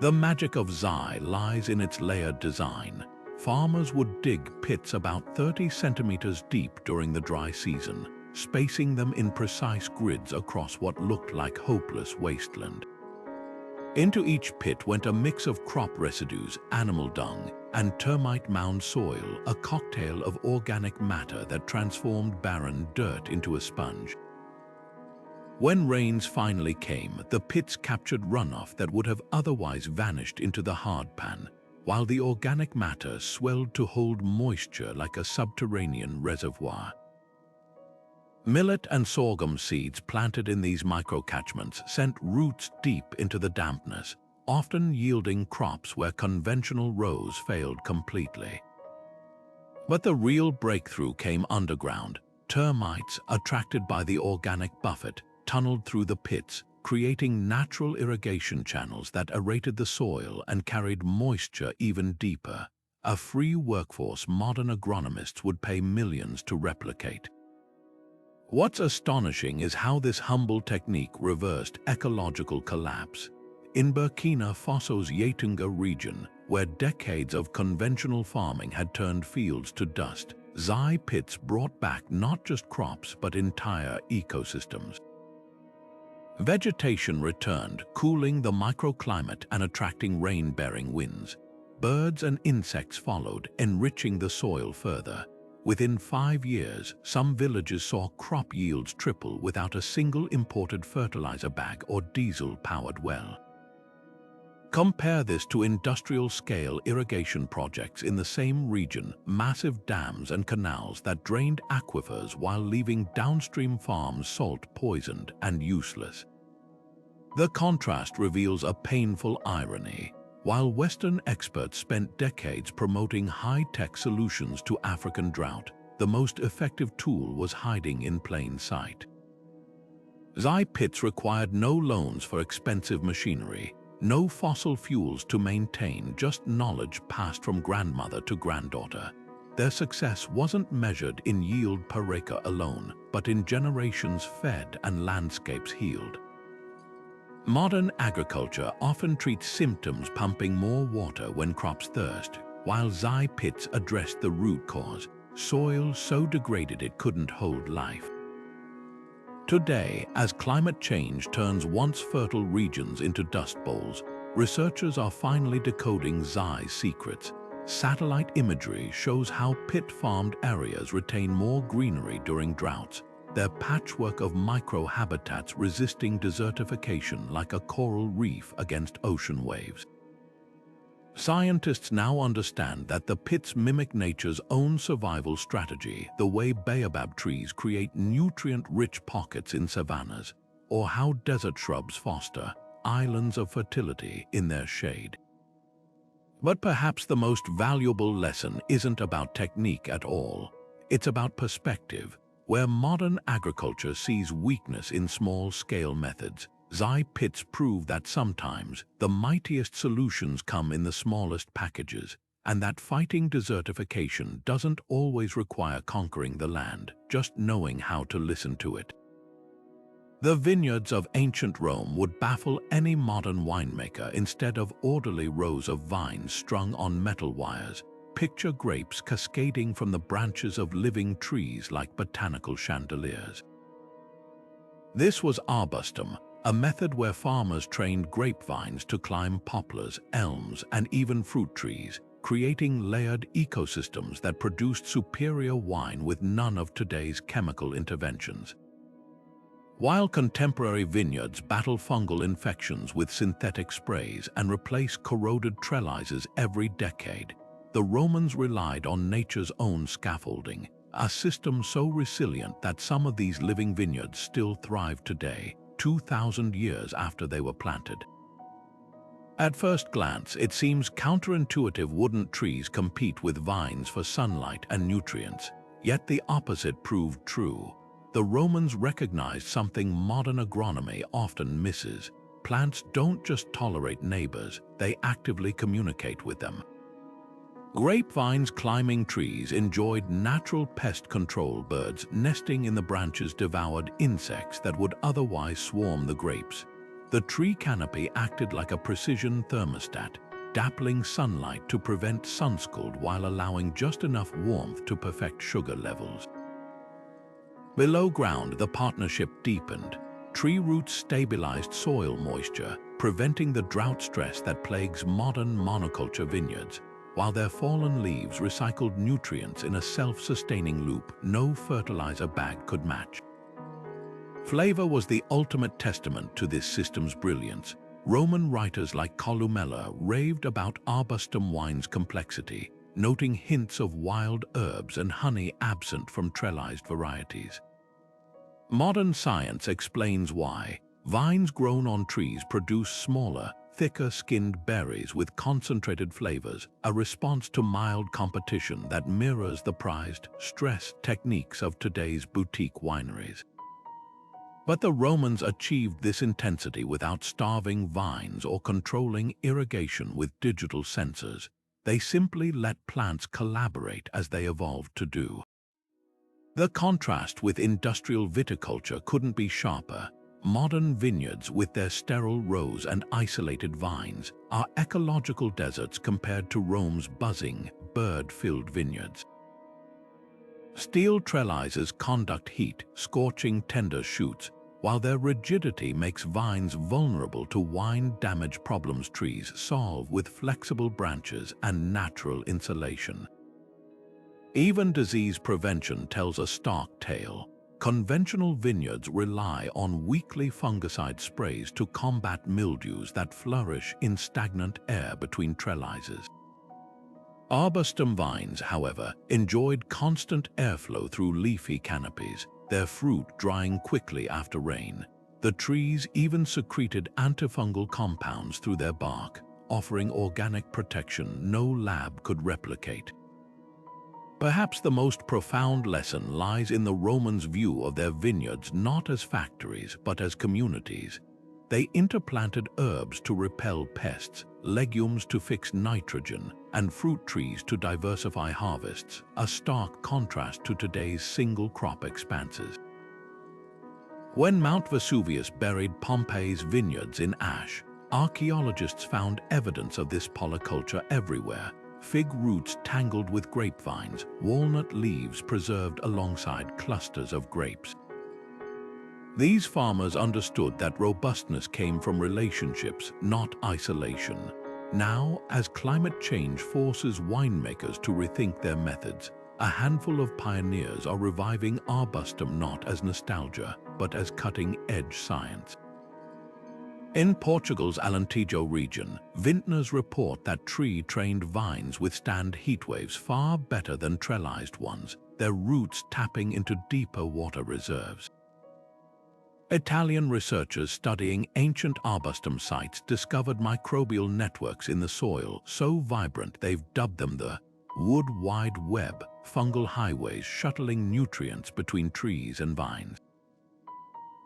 The magic of Zai lies in its layered design. Farmers would dig pits about 30 centimeters deep during the dry season, spacing them in precise grids across what looked like hopeless wasteland. Into each pit went a mix of crop residues, animal dung, and termite mound soil, a cocktail of organic matter that transformed barren dirt into a sponge. When rains finally came, the pits captured runoff that would have otherwise vanished into the hard pan, while the organic matter swelled to hold moisture like a subterranean reservoir. Millet and sorghum seeds planted in these microcatchments sent roots deep into the dampness, often yielding crops where conventional rows failed completely. But the real breakthrough came underground. Termites, attracted by the organic buffet, tunneled through the pits, creating natural irrigation channels that aerated the soil and carried moisture even deeper. A free workforce modern agronomists would pay millions to replicate. What's astonishing is how this humble technique reversed ecological collapse. In Burkina Faso's Yatunga region, where decades of conventional farming had turned fields to dust, Zai Pits brought back not just crops but entire ecosystems. Vegetation returned, cooling the microclimate and attracting rain-bearing winds. Birds and insects followed, enriching the soil further. Within 5 years, some villages saw crop yields triple without a single imported fertilizer bag or diesel-powered well. Compare this to industrial-scale irrigation projects in the same region, massive dams and canals that drained aquifers while leaving downstream farms salt-poisoned and useless. The contrast reveals a painful irony. While Western experts spent decades promoting high-tech solutions to African drought, the most effective tool was hiding in plain sight. Zai Pits required no loans for expensive machinery, no fossil fuels to maintain, just knowledge passed from grandmother to granddaughter. Their success wasn't measured in yield per acre alone, but in generations fed and landscapes healed. Modern agriculture often treats symptoms, pumping more water when crops thirst, while Zai Pits addressed the root cause, soil so degraded it couldn't hold life. Today, as climate change turns once fertile regions into dust bowls, researchers are finally decoding Zai's secrets. Satellite imagery shows how pit-farmed areas retain more greenery during droughts, their patchwork of micro-habitats resisting desertification like a coral reef against ocean waves. Scientists now understand that the pits mimic nature's own survival strategy, the way baobab trees create nutrient-rich pockets in savannas, or how desert shrubs foster islands of fertility in their shade. But perhaps the most valuable lesson isn't about technique at all. It's about perspective. Where modern agriculture sees weakness in small-scale methods, Zai Pits prove that sometimes the mightiest solutions come in the smallest packages, and that fighting desertification doesn't always require conquering the land, just knowing how to listen to it. The vineyards of ancient Rome would baffle any modern winemaker. Instead of orderly rows of vines strung on metal wires, picture grapes cascading from the branches of living trees like botanical chandeliers. This was Arbusum, a method where farmers trained grapevines to climb poplars, elms, and even fruit trees, creating layered ecosystems that produced superior wine with none of today's chemical interventions. While contemporary vineyards battle fungal infections with synthetic sprays and replace corroded trellises every decade, the Romans relied on nature's own scaffolding, a system so resilient that some of these living vineyards still thrive today, 2,000 years after they were planted. At first glance, it seems counterintuitive. Wouldn't trees compete with vines for sunlight and nutrients? Yet the opposite proved true. The Romans recognized something modern agronomy often misses. Plants don't just tolerate neighbors, they actively communicate with them. Grapevines climbing trees enjoyed natural pest control. Birds nesting in the branches devoured insects that would otherwise swarm the grapes. The tree canopy acted like a precision thermostat, dappling sunlight to prevent sunscald while allowing just enough warmth to perfect sugar levels. Below ground, the partnership deepened. Tree roots stabilized soil moisture, preventing the drought stress that plagues modern monoculture vineyards, while their fallen leaves recycled nutrients in a self-sustaining loop no fertilizer bag could match. Flavor was the ultimate testament to this system's brilliance. Roman writers like Columella raved about Arbustum wine's complexity, noting hints of wild herbs and honey absent from trellised varieties. Modern science explains why. Vines grown on trees produce smaller, thicker-skinned berries with concentrated flavors, a response to mild competition that mirrors the prized, stressed techniques of today's boutique wineries. But the Romans achieved this intensity without starving vines or controlling irrigation with digital sensors. They simply let plants collaborate as they evolved to do. The contrast with industrial viticulture couldn't be sharper. Modern vineyards with their sterile rows and isolated vines are ecological deserts compared to Rome's buzzing, bird-filled vineyards. Steel trellises conduct heat, scorching tender shoots, while their rigidity makes vines vulnerable to wind damage problems trees solve with flexible branches and natural insulation. Even disease prevention tells a stark tale. Conventional vineyards rely on weekly fungicide sprays to combat mildews that flourish in stagnant air between trellises. Arbustum vines, however, enjoyed constant airflow through leafy canopies, their fruit drying quickly after rain. The trees even secreted antifungal compounds through their bark, offering organic protection no lab could replicate. Perhaps the most profound lesson lies in the Romans' view of their vineyards not as factories but as communities. They interplanted herbs to repel pests, legumes to fix nitrogen, and fruit trees to diversify harvests, a stark contrast to today's single-crop expanses. When Mount Vesuvius buried Pompeii's vineyards in ash, archaeologists found evidence of this polyculture everywhere. Fig roots tangled with grapevines, walnut leaves preserved alongside clusters of grapes. These farmers understood that robustness came from relationships, not isolation. Now, as climate change forces winemakers to rethink their methods, a handful of pioneers are reviving Arbustum not as nostalgia, but as cutting-edge science. In Portugal's Alentejo region, vintners report that tree-trained vines withstand heatwaves far better than trellised ones, their roots tapping into deeper water reserves. Italian researchers studying ancient Arbustum sites discovered microbial networks in the soil so vibrant they've dubbed them the wood wide web, fungal highways shuttling nutrients between trees and vines.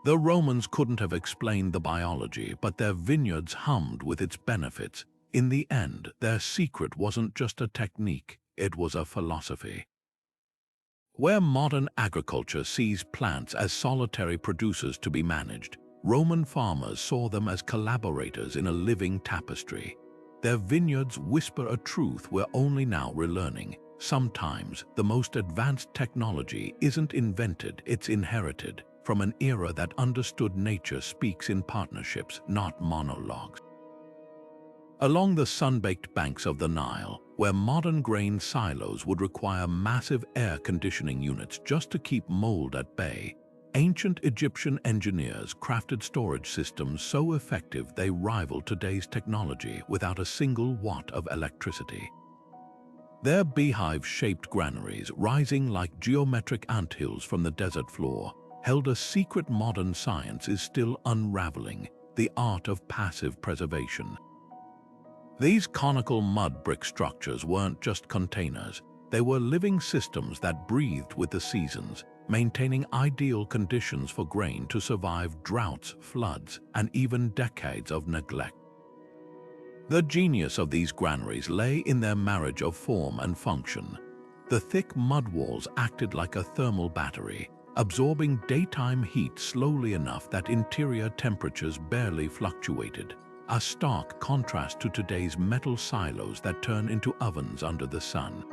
The Romans couldn't have explained the biology, but their vineyards hummed with its benefits. In the end, their secret wasn't just a technique, it was a philosophy. Where modern agriculture sees plants as solitary producers to be managed, Roman farmers saw them as collaborators in a living tapestry. Their vineyards whisper a truth we're only now relearning. Sometimes the most advanced technology isn't invented, it's inherited from an era that understood nature speaks in partnerships, not monologues. Along the sun-baked banks of the Nile, where modern grain silos would require massive air conditioning units just to keep mold at bay, ancient Egyptian engineers crafted storage systems so effective they rival today's technology without a single watt of electricity. Their beehive-shaped granaries, rising like geometric anthills from the desert floor, held a secret modern science is still unraveling, the art of passive preservation. These conical mud brick structures weren't just containers, they were living systems that breathed with the seasons, maintaining ideal conditions for grain to survive droughts, floods, and even decades of neglect. The genius of these granaries lay in their marriage of form and function. The thick mud walls acted like a thermal battery, absorbing daytime heat slowly enough that interior temperatures barely fluctuated, a stark contrast to today's metal silos that turn into ovens under the sun.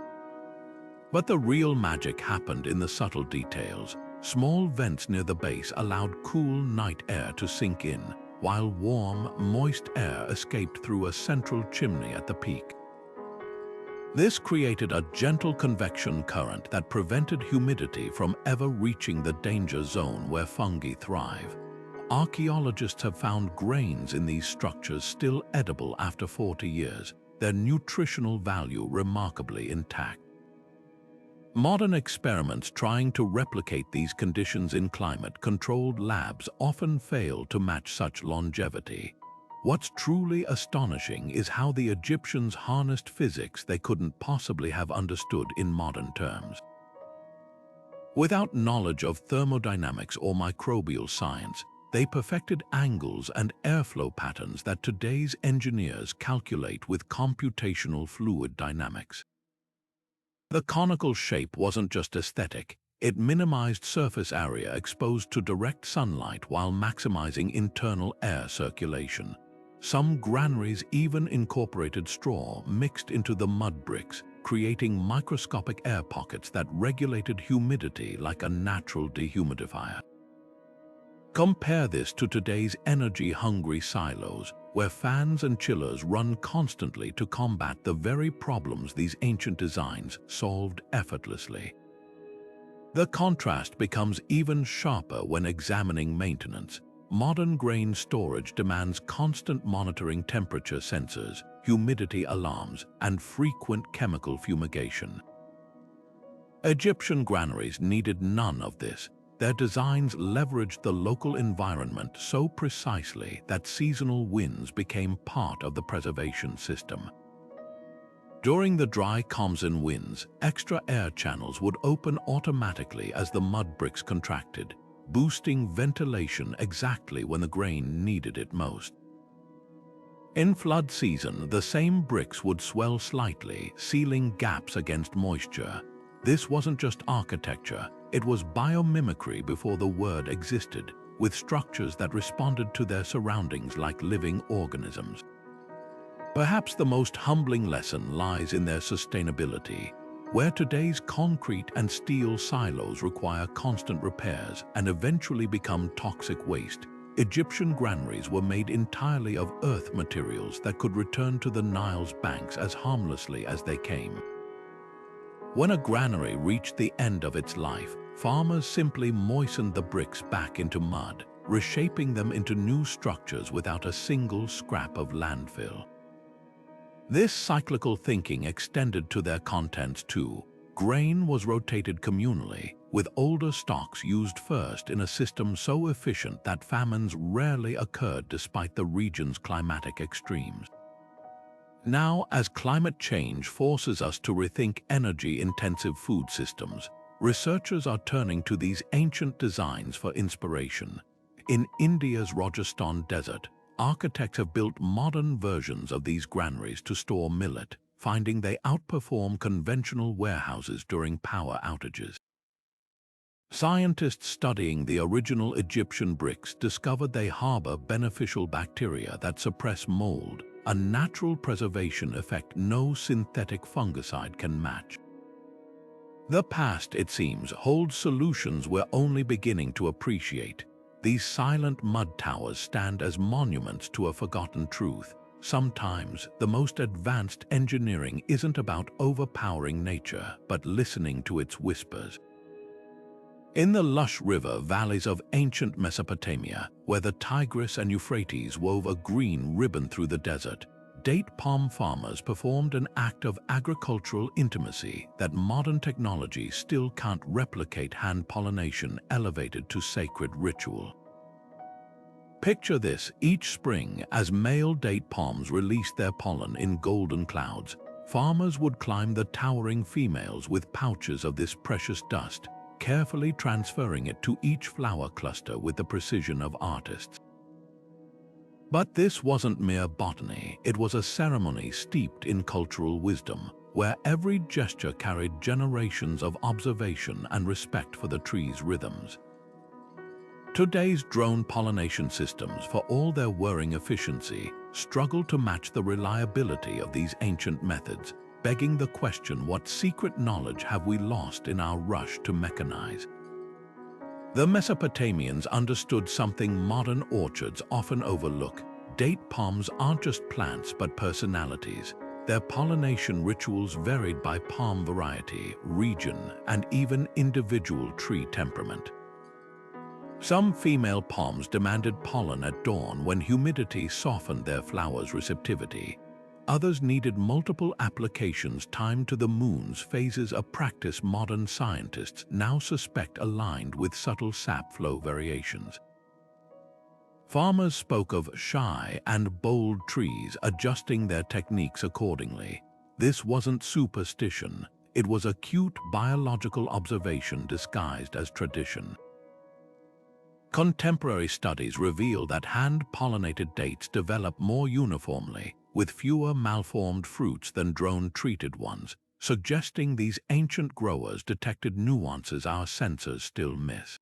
But the real magic happened in the subtle details. Small vents near the base allowed cool night air to sink in, while warm, moist air escaped through a central chimney at the peak. This created a gentle convection current that prevented humidity from ever reaching the danger zone where fungi thrive. Archaeologists have found grains in these structures still edible after 40 years, their nutritional value remarkably intact. Modern experiments trying to replicate these conditions in climate-controlled labs often fail to match such longevity. What's truly astonishing is how the Egyptians harnessed physics they couldn't possibly have understood in modern terms. Without knowledge of thermodynamics or microbial science, they perfected angles and airflow patterns that today's engineers calculate with computational fluid dynamics. The conical shape wasn't just aesthetic, it minimized surface area exposed to direct sunlight while maximizing internal air circulation. Some granaries even incorporated straw mixed into the mud bricks, creating microscopic air pockets that regulated humidity like a natural dehumidifier. Compare this to today's energy-hungry silos, where fans and chillers run constantly to combat the very problems these ancient designs solved effortlessly. The contrast becomes even sharper when examining maintenance. Modern grain storage demands constant monitoring, temperature sensors, humidity alarms, and frequent chemical fumigation. Egyptian granaries needed none of this. Their designs leveraged the local environment so precisely that seasonal winds became part of the preservation system. During the dry Khamsin winds, extra air channels would open automatically as the mud bricks contracted, boosting ventilation exactly when the grain needed it most. In flood season, the same bricks would swell slightly, sealing gaps against moisture. This wasn't just architecture, it was biomimicry before the word existed, with structures that responded to their surroundings like living organisms. Perhaps the most humbling lesson lies in their sustainability. Where today's concrete and steel silos require constant repairs and eventually become toxic waste, Egyptian granaries were made entirely of earth materials that could return to the Nile's banks as harmlessly as they came. When a granary reached the end of its life, farmers simply moistened the bricks back into mud, reshaping them into new structures without a single scrap of landfill. This cyclical thinking extended to their contents too. Grain was rotated communally, with older stocks used first in a system so efficient that famines rarely occurred despite the region's climatic extremes. Now, as climate change forces us to rethink energy-intensive food systems, researchers are turning to these ancient designs for inspiration. In India's Rajasthan desert, architects have built modern versions of these granaries to store millet, finding they outperform conventional warehouses during power outages. Scientists studying the original Egyptian bricks discovered they harbor beneficial bacteria that suppress mold, a natural preservation effect no synthetic fungicide can match. The past, it seems, holds solutions we're only beginning to appreciate. These silent mud towers stand as monuments to a forgotten truth. Sometimes, the most advanced engineering isn't about overpowering nature, but listening to its whispers. In the lush river valleys of ancient Mesopotamia, where the Tigris and Euphrates wove a green ribbon through the desert, date palm farmers performed an act of agricultural intimacy that modern technology still can't replicate. Hand pollination elevated to sacred ritual. Picture this: each spring, as male date palms released their pollen in golden clouds, farmers would climb the towering females with pouches of this precious dust, carefully transferring it to each flower cluster with the precision of artists. But this wasn't mere botany, it was a ceremony steeped in cultural wisdom, where every gesture carried generations of observation and respect for the tree's rhythms. Today's drone pollination systems, for all their whirring efficiency, struggle to match the reliability of these ancient methods, begging the question: what secret knowledge have we lost in our rush to mechanize? The Mesopotamians understood something modern orchards often overlook. Date palms aren't just plants but personalities. Their pollination rituals varied by palm variety, region, and even individual tree temperament. Some female palms demanded pollen at dawn when humidity softened their flowers' receptivity. Others needed multiple applications timed to the moon's phases, a practice modern scientists now suspect aligned with subtle sap flow variations. Farmers spoke of shy and bold trees, adjusting their techniques accordingly. This wasn't superstition, it was acute biological observation disguised as tradition. Contemporary studies reveal that hand-pollinated dates develop more uniformly, with fewer malformed fruits than drone-treated ones, suggesting these ancient growers detected nuances our sensors still miss.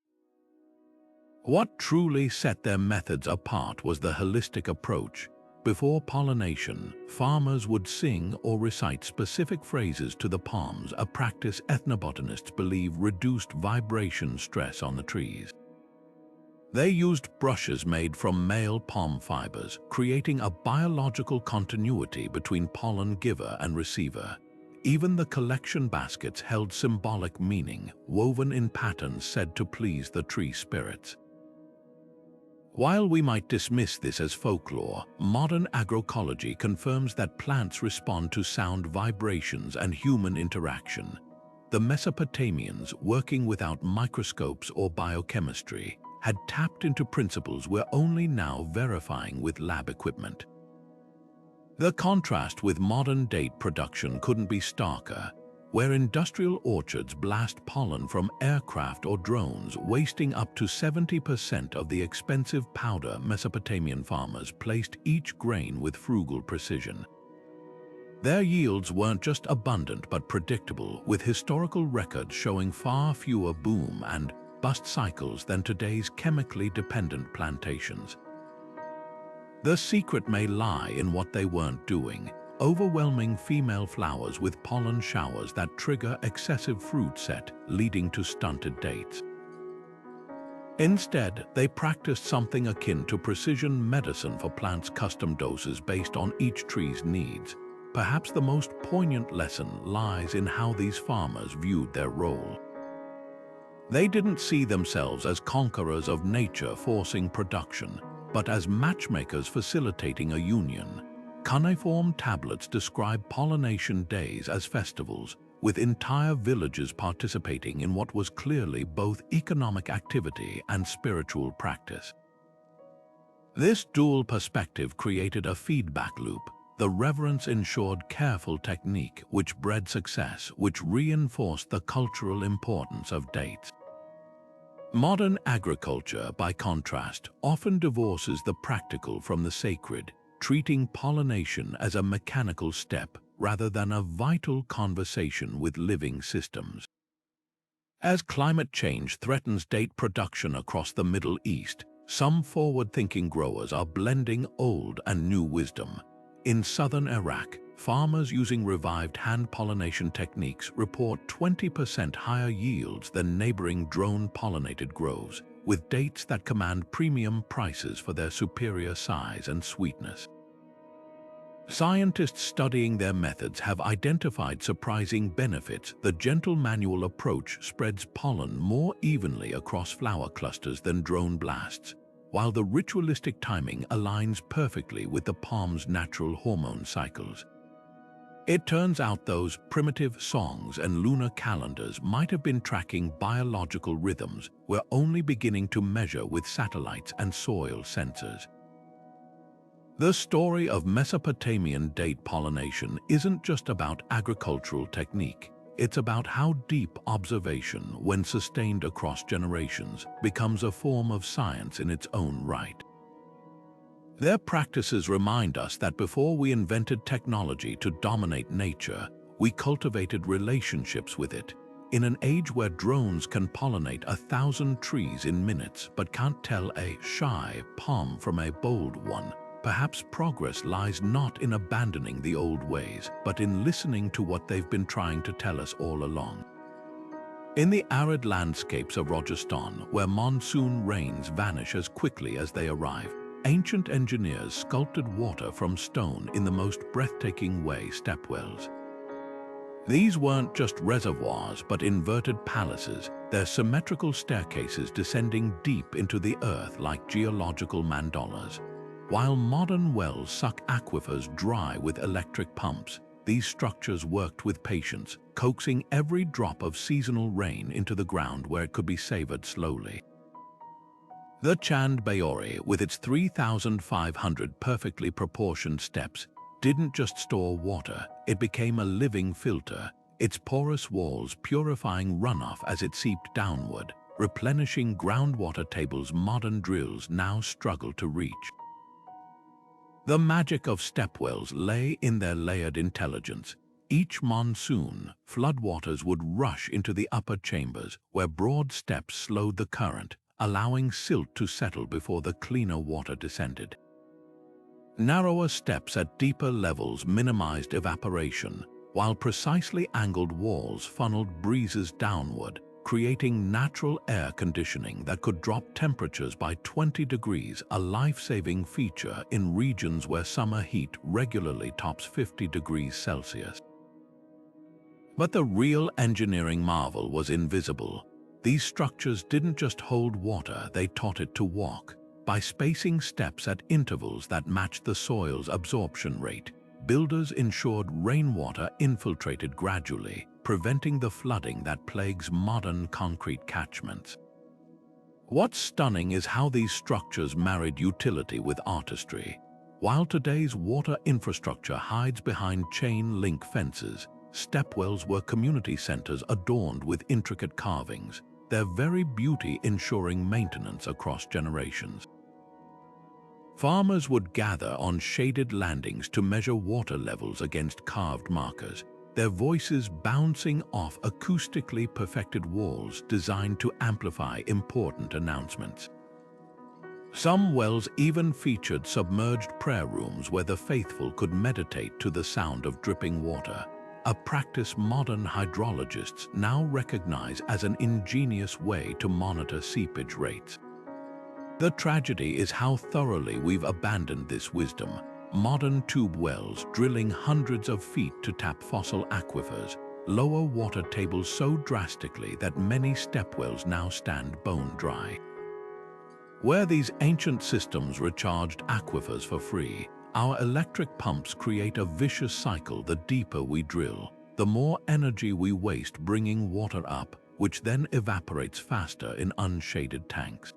What truly set their methods apart was the holistic approach. Before pollination, farmers would sing or recite specific phrases to the palms, a practice ethnobotanists believe reduced vibration stress on the trees. They used brushes made from male palm fibers, creating a biological continuity between pollen giver and receiver. Even the collection baskets held symbolic meaning, woven in patterns said to please the tree spirits. While we might dismiss this as folklore, modern agroecology confirms that plants respond to sound vibrations and human interaction. The Mesopotamians, working without microscopes or biochemistry, had tapped into principles we're only now verifying with lab equipment. The contrast with modern date production couldn't be starker, where industrial orchards blast pollen from aircraft or drones, wasting up to 70% of the expensive powder. Mesopotamian farmers placed each grain with frugal precision. Their yields weren't just abundant but predictable, with historical records showing far fewer boom and bust cycles than today's chemically dependent plantations. The secret may lie in what they weren't doing: overwhelming female flowers with pollen showers that trigger excessive fruit set, leading to stunted dates. Instead, they practiced something akin to precision medicine for plants, custom doses based on each tree's needs. Perhaps the most poignant lesson lies in how these farmers viewed their role. They didn't see themselves as conquerors of nature forcing production, but as matchmakers facilitating a union. Cuneiform tablets describe pollination days as festivals, with entire villages participating in what was clearly both economic activity and spiritual practice. This dual perspective created a feedback loop. The reverence ensured careful technique, which bred success, which reinforced the cultural importance of dates. Modern agriculture, by contrast, often divorces the practical from the sacred, treating pollination as a mechanical step rather than a vital conversation with living systems. As climate change threatens date production across the Middle East, some forward-thinking growers are blending old and new wisdom. In southern Iraq, farmers using revived hand pollination techniques report 20% higher yields than neighboring drone-pollinated groves, with dates that command premium prices for their superior size and sweetness. Scientists studying their methods have identified surprising benefits. The gentle manual approach spreads pollen more evenly across flower clusters than drone blasts, while the ritualistic timing aligns perfectly with the palm's natural hormone cycles. It turns out those primitive songs and lunar calendars might have been tracking biological rhythms we're only beginning to measure with satellites and soil sensors. The story of Mesopotamian date pollination isn't just about agricultural technique. It's about how deep observation, when sustained across generations, becomes a form of science in its own right. Their practices remind us that before we invented technology to dominate nature, we cultivated relationships with it. In an age where drones can pollinate 1,000 trees in minutes but can't tell a shy palm from a bold one, perhaps progress lies not in abandoning the old ways, but in listening to what they've been trying to tell us all along. In the arid landscapes of Rajasthan, where monsoon rains vanish as quickly as they arrive, ancient engineers sculpted water from stone in the most breathtaking way: stepwells. These weren't just reservoirs, but inverted palaces, their symmetrical staircases descending deep into the earth like geological mandalas. While modern wells suck aquifers dry with electric pumps, these structures worked with patience, coaxing every drop of seasonal rain into the ground where it could be savored slowly. The Chand Bayori, with its 3,500 perfectly proportioned steps, didn't just store water, it became a living filter, its porous walls purifying runoff as it seeped downward, replenishing groundwater tables modern drills now struggle to reach. The magic of stepwells lay in their layered intelligence. Each monsoon, floodwaters would rush into the upper chambers, where broad steps slowed the current, allowing silt to settle before the cleaner water descended. Narrower steps at deeper levels minimized evaporation, while precisely angled walls funneled breezes downward, creating natural air conditioning that could drop temperatures by 20 degrees, a life-saving feature in regions where summer heat regularly tops 50 degrees Celsius. But the real engineering marvel was invisible. These structures didn't just hold water, they taught it to walk. By spacing steps at intervals that matched the soil's absorption rate, builders ensured rainwater infiltrated gradually, preventing the flooding that plagues modern concrete catchments. What's stunning is how these structures married utility with artistry. While today's water infrastructure hides behind chain-link fences, stepwells were community centers adorned with intricate carvings, their very beauty ensuring maintenance across generations. Farmers would gather on shaded landings to measure water levels against carved markers, their voices bouncing off acoustically perfected walls designed to amplify important announcements. Some wells even featured submerged prayer rooms where the faithful could meditate to the sound of dripping water, a practice modern hydrologists now recognize as an ingenious way to monitor seepage rates. The tragedy is how thoroughly we've abandoned this wisdom. Modern tube wells drilling hundreds of feet to tap fossil aquifers lower water tables so drastically that many stepwells now stand bone dry. Where these ancient systems recharged aquifers for free, our electric pumps create a vicious cycle. The deeper we drill, the more energy we waste bringing water up, which then evaporates faster in unshaded tanks.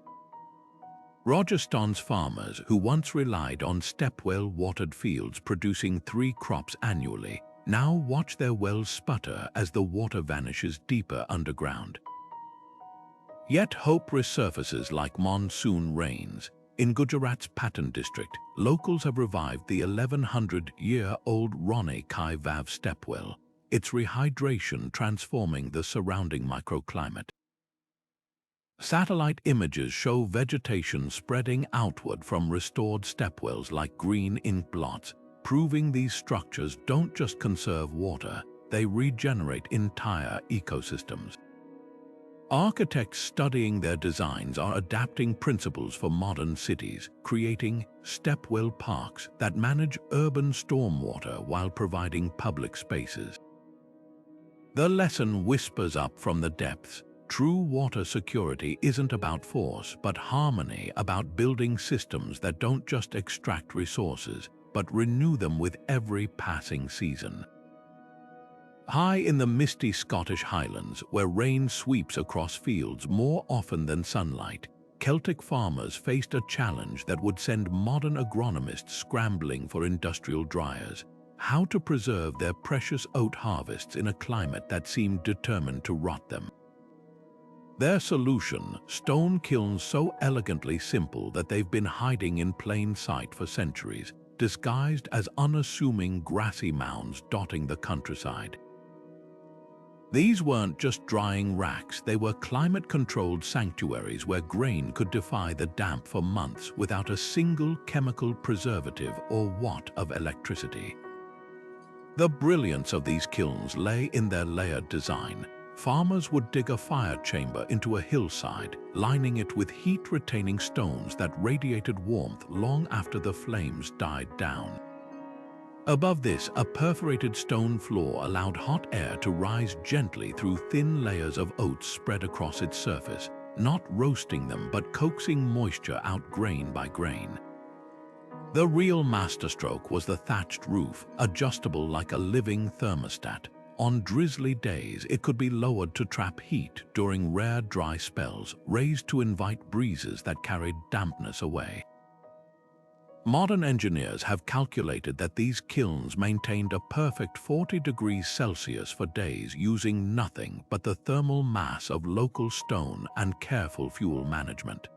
Rajasthan's farmers, who once relied on stepwell-watered fields producing 3 crops annually, now watch their wells sputter as the water vanishes deeper underground. Yet hope resurfaces like monsoon rains. In Gujarat's Patan district, locals have revived the 1100-year-old Rane Kai Vav stepwell, its rehydration transforming the surrounding microclimate. Satellite images show vegetation spreading outward from restored stepwells like green ink blots, proving these structures don't just conserve water, they regenerate entire ecosystems. Architects studying their designs are adapting principles for modern cities, creating stepwell parks that manage urban stormwater while providing public spaces. The lesson whispers up from the depths. True water security isn't about force, but harmony, about building systems that don't just extract resources, but renew them with every passing season. High in the misty Scottish Highlands, where rain sweeps across fields more often than sunlight, Celtic farmers faced a challenge that would send modern agronomists scrambling for industrial dryers: how to preserve their precious oat harvests in a climate that seemed determined to rot them. Their solution, stone kilns so elegantly simple that they've been hiding in plain sight for centuries, disguised as unassuming grassy mounds dotting the countryside. These weren't just drying racks, they were climate-controlled sanctuaries where grain could defy the damp for months without a single chemical preservative or watt of electricity. The brilliance of these kilns lay in their layered design. Farmers would dig a fire chamber into a hillside, lining it with heat-retaining stones that radiated warmth long after the flames died down. Above this, a perforated stone floor allowed hot air to rise gently through thin layers of oats spread across its surface, not roasting them but coaxing moisture out grain by grain. The real masterstroke was the thatched roof, adjustable like a living thermostat. On drizzly days, it could be lowered to trap heat during rare dry spells, raised to invite breezes that carried dampness away. Modern engineers have calculated that these kilns maintained a perfect 40 degrees Celsius for days using nothing but the thermal mass of local stone and careful fuel management.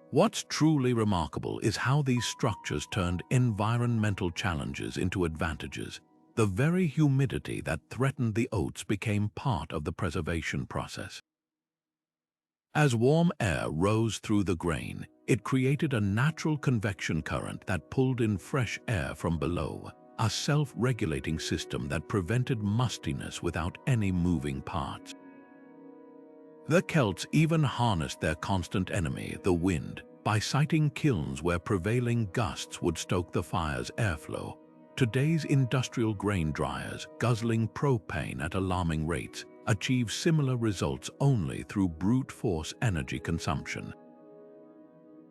What's truly remarkable is how these structures turned environmental challenges into advantages. The very humidity that threatened the oats became part of the preservation process. As warm air rose through the grain, it created a natural convection current that pulled in fresh air from below, a self-regulating system that prevented mustiness without any moving parts. The Celts even harnessed their constant enemy, the wind, by siting kilns where prevailing gusts would stoke the fire's airflow. Today's industrial grain dryers, guzzling propane at alarming rates, achieve similar results only through brute force energy consumption.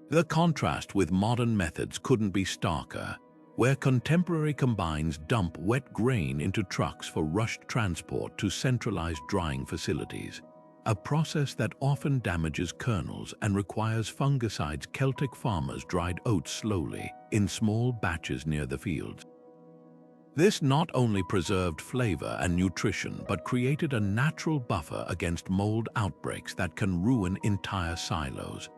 The contrast with modern methods couldn't be starker, where contemporary combines dump wet grain into trucks for rushed transport to centralized drying facilities, a process that often damages kernels and requires fungicides. Celtic farmers dried oats slowly, in small batches near the fields. This not only preserved flavor and nutrition but created a natural buffer against mold outbreaks that can ruin entire silos.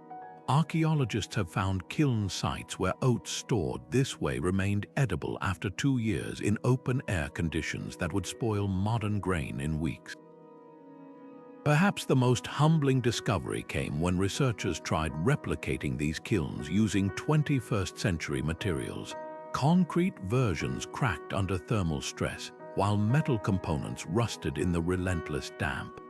Archaeologists have found kiln sites where oats stored this way remained edible after 2 years in open-air conditions that would spoil modern grain in weeks. Perhaps the most humbling discovery came when researchers tried replicating these kilns using 21st-century materials. Concrete versions cracked under thermal stress, while metal components rusted in the relentless damp.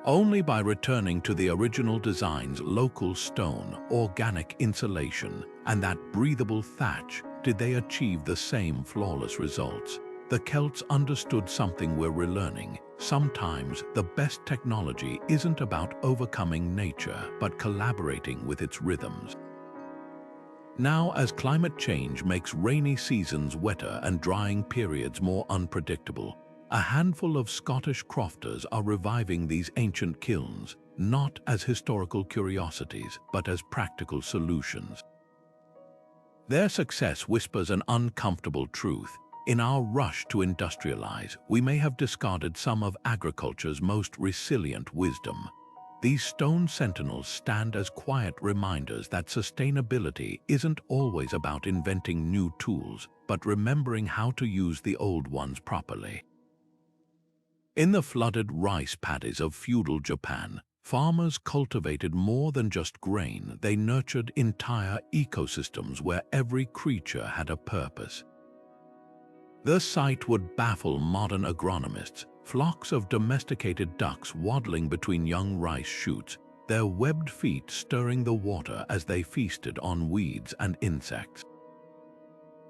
Only by returning to the original design's local stone, organic insulation, and that breathable thatch did they achieve the same flawless results. The Celts understood something we're relearning. Sometimes the best technology isn't about overcoming nature, but collaborating with its rhythms. Now, as climate change makes rainy seasons wetter and drying periods more unpredictable, a handful of Scottish crofters are reviving these ancient kilns, not as historical curiosities, but as practical solutions. Their success whispers an uncomfortable truth. In our rush to industrialize, we may have discarded some of agriculture's most resilient wisdom. These stone sentinels stand as quiet reminders that sustainability isn't always about inventing new tools, but remembering how to use the old ones properly. In the flooded rice paddies of feudal Japan, farmers cultivated more than just grain. They nurtured entire ecosystems where every creature had a purpose. The sight would baffle modern agronomists. Flocks of domesticated ducks waddling between young rice shoots, their webbed feet stirring the water as they feasted on weeds and insects.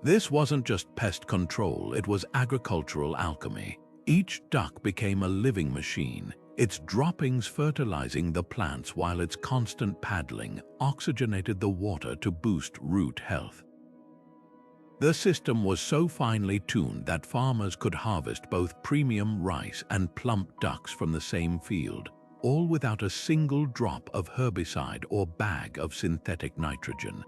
This wasn't just pest control, it was agricultural alchemy. Each duck became a living machine, its droppings fertilizing the plants while its constant paddling oxygenated the water to boost root health. The system was so finely tuned that farmers could harvest both premium rice and plump ducks from the same field, all without a single drop of herbicide or bag of synthetic nitrogen.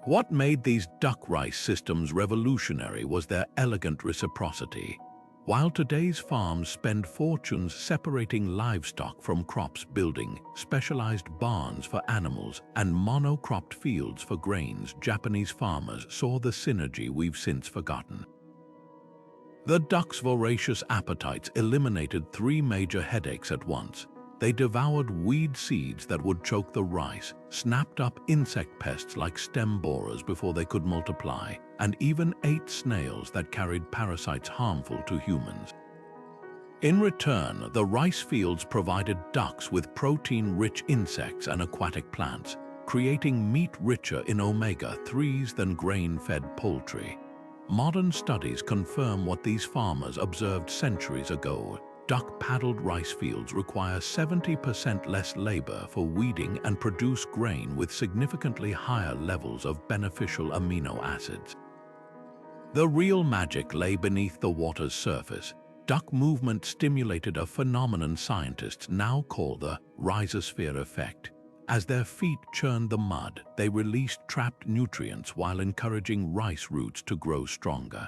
What made these duck rice systems revolutionary was their elegant reciprocity. While today's farms spend fortunes separating livestock from crops, building specialized barns for animals and monocropped fields for grains, Japanese farmers saw the synergy we've since forgotten. The ducks' voracious appetites eliminated 3 major headaches at once. They devoured weed seeds that would choke the rice, snapped up insect pests like stem borers before they could multiply, and even ate snails that carried parasites harmful to humans. In return, the rice fields provided ducks with protein-rich insects and aquatic plants, creating meat richer in omega-3s than grain-fed poultry. Modern studies confirm what these farmers observed centuries ago. Duck-paddled rice fields require 70% less labor for weeding and produce grain with significantly higher levels of beneficial amino acids. The real magic lay beneath the water's surface. Duck movement stimulated a phenomenon scientists now call the rhizosphere effect. As their feet churned the mud, they released trapped nutrients while encouraging rice roots to grow stronger.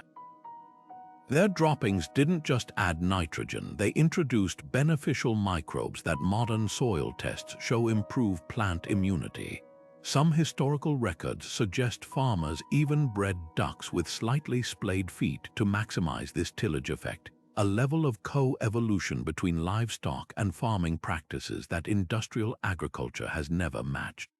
Their droppings didn't just add nitrogen, they introduced beneficial microbes that modern soil tests show improve plant immunity. Some historical records suggest farmers even bred ducks with slightly splayed feet to maximize this tillage effect, a level of co-evolution between livestock and farming practices that industrial agriculture has never matched.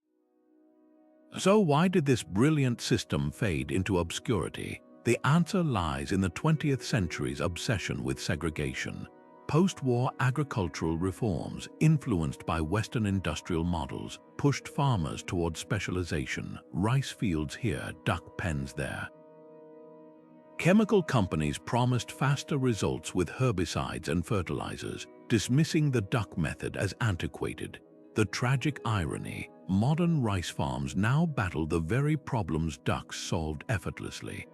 So why did this brilliant system fade into obscurity? The answer lies in the 20th century's obsession with segregation. Post-war agricultural reforms, influenced by Western industrial models, pushed farmers toward specialization, rice fields here, duck pens there. Chemical companies promised faster results with herbicides and fertilizers, dismissing the duck method as antiquated. The tragic irony, modern rice farms now battle the very problems ducks solved effortlessly.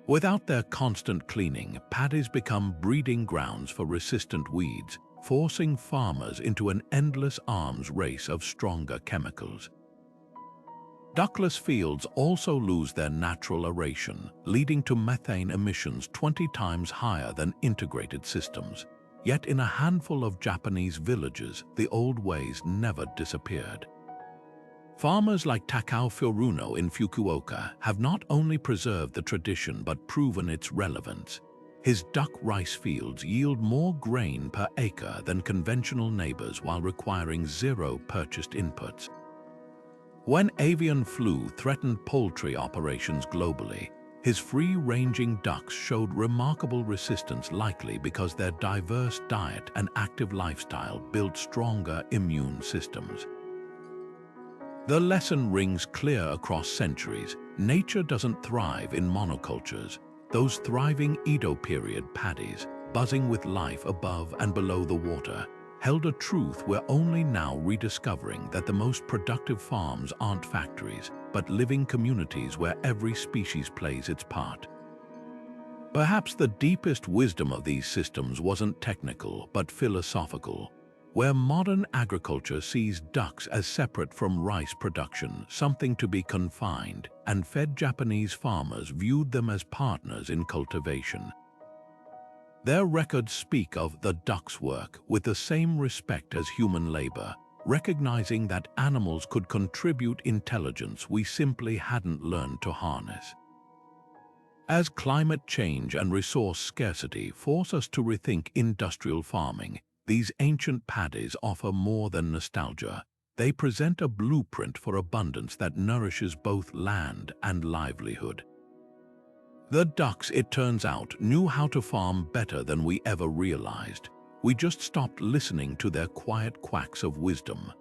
Without their constant cleaning, paddies become breeding grounds for resistant weeds, forcing farmers into an endless arms race of stronger chemicals. Duckless fields also lose their natural aeration, leading to methane emissions 20 times higher than integrated systems. Yet in a handful of Japanese villages, the old ways never disappeared. Farmers like Takao Furuno in Fukuoka have not only preserved the tradition but proven its relevance. His duck rice fields yield more grain per acre than conventional neighbors while requiring zero purchased inputs. When avian flu threatened poultry operations globally, his free-ranging ducks showed remarkable resistance, likely because their diverse diet and active lifestyle built stronger immune systems. The lesson rings clear across centuries. Nature doesn't thrive in monocultures. Those thriving Edo period paddies, buzzing with life above and below the water, held a truth we're only now rediscovering: that the most productive farms aren't factories, but living communities where every species plays its part. Perhaps the deepest wisdom of these systems wasn't technical, but philosophical. Where modern agriculture sees ducks as separate from rice production, something to be confined and fed, Japanese farmers viewed them as partners in cultivation. Their records speak of the duck's work with the same respect as human labor, recognizing that animals could contribute intelligence we simply hadn't learned to harness. As climate change and resource scarcity force us to rethink industrial farming, these ancient paddies offer more than nostalgia. They present a blueprint for abundance that nourishes both land and livelihood. The ducks, it turns out, knew how to farm better than we ever realized. We just stopped listening to their quiet quacks of wisdom.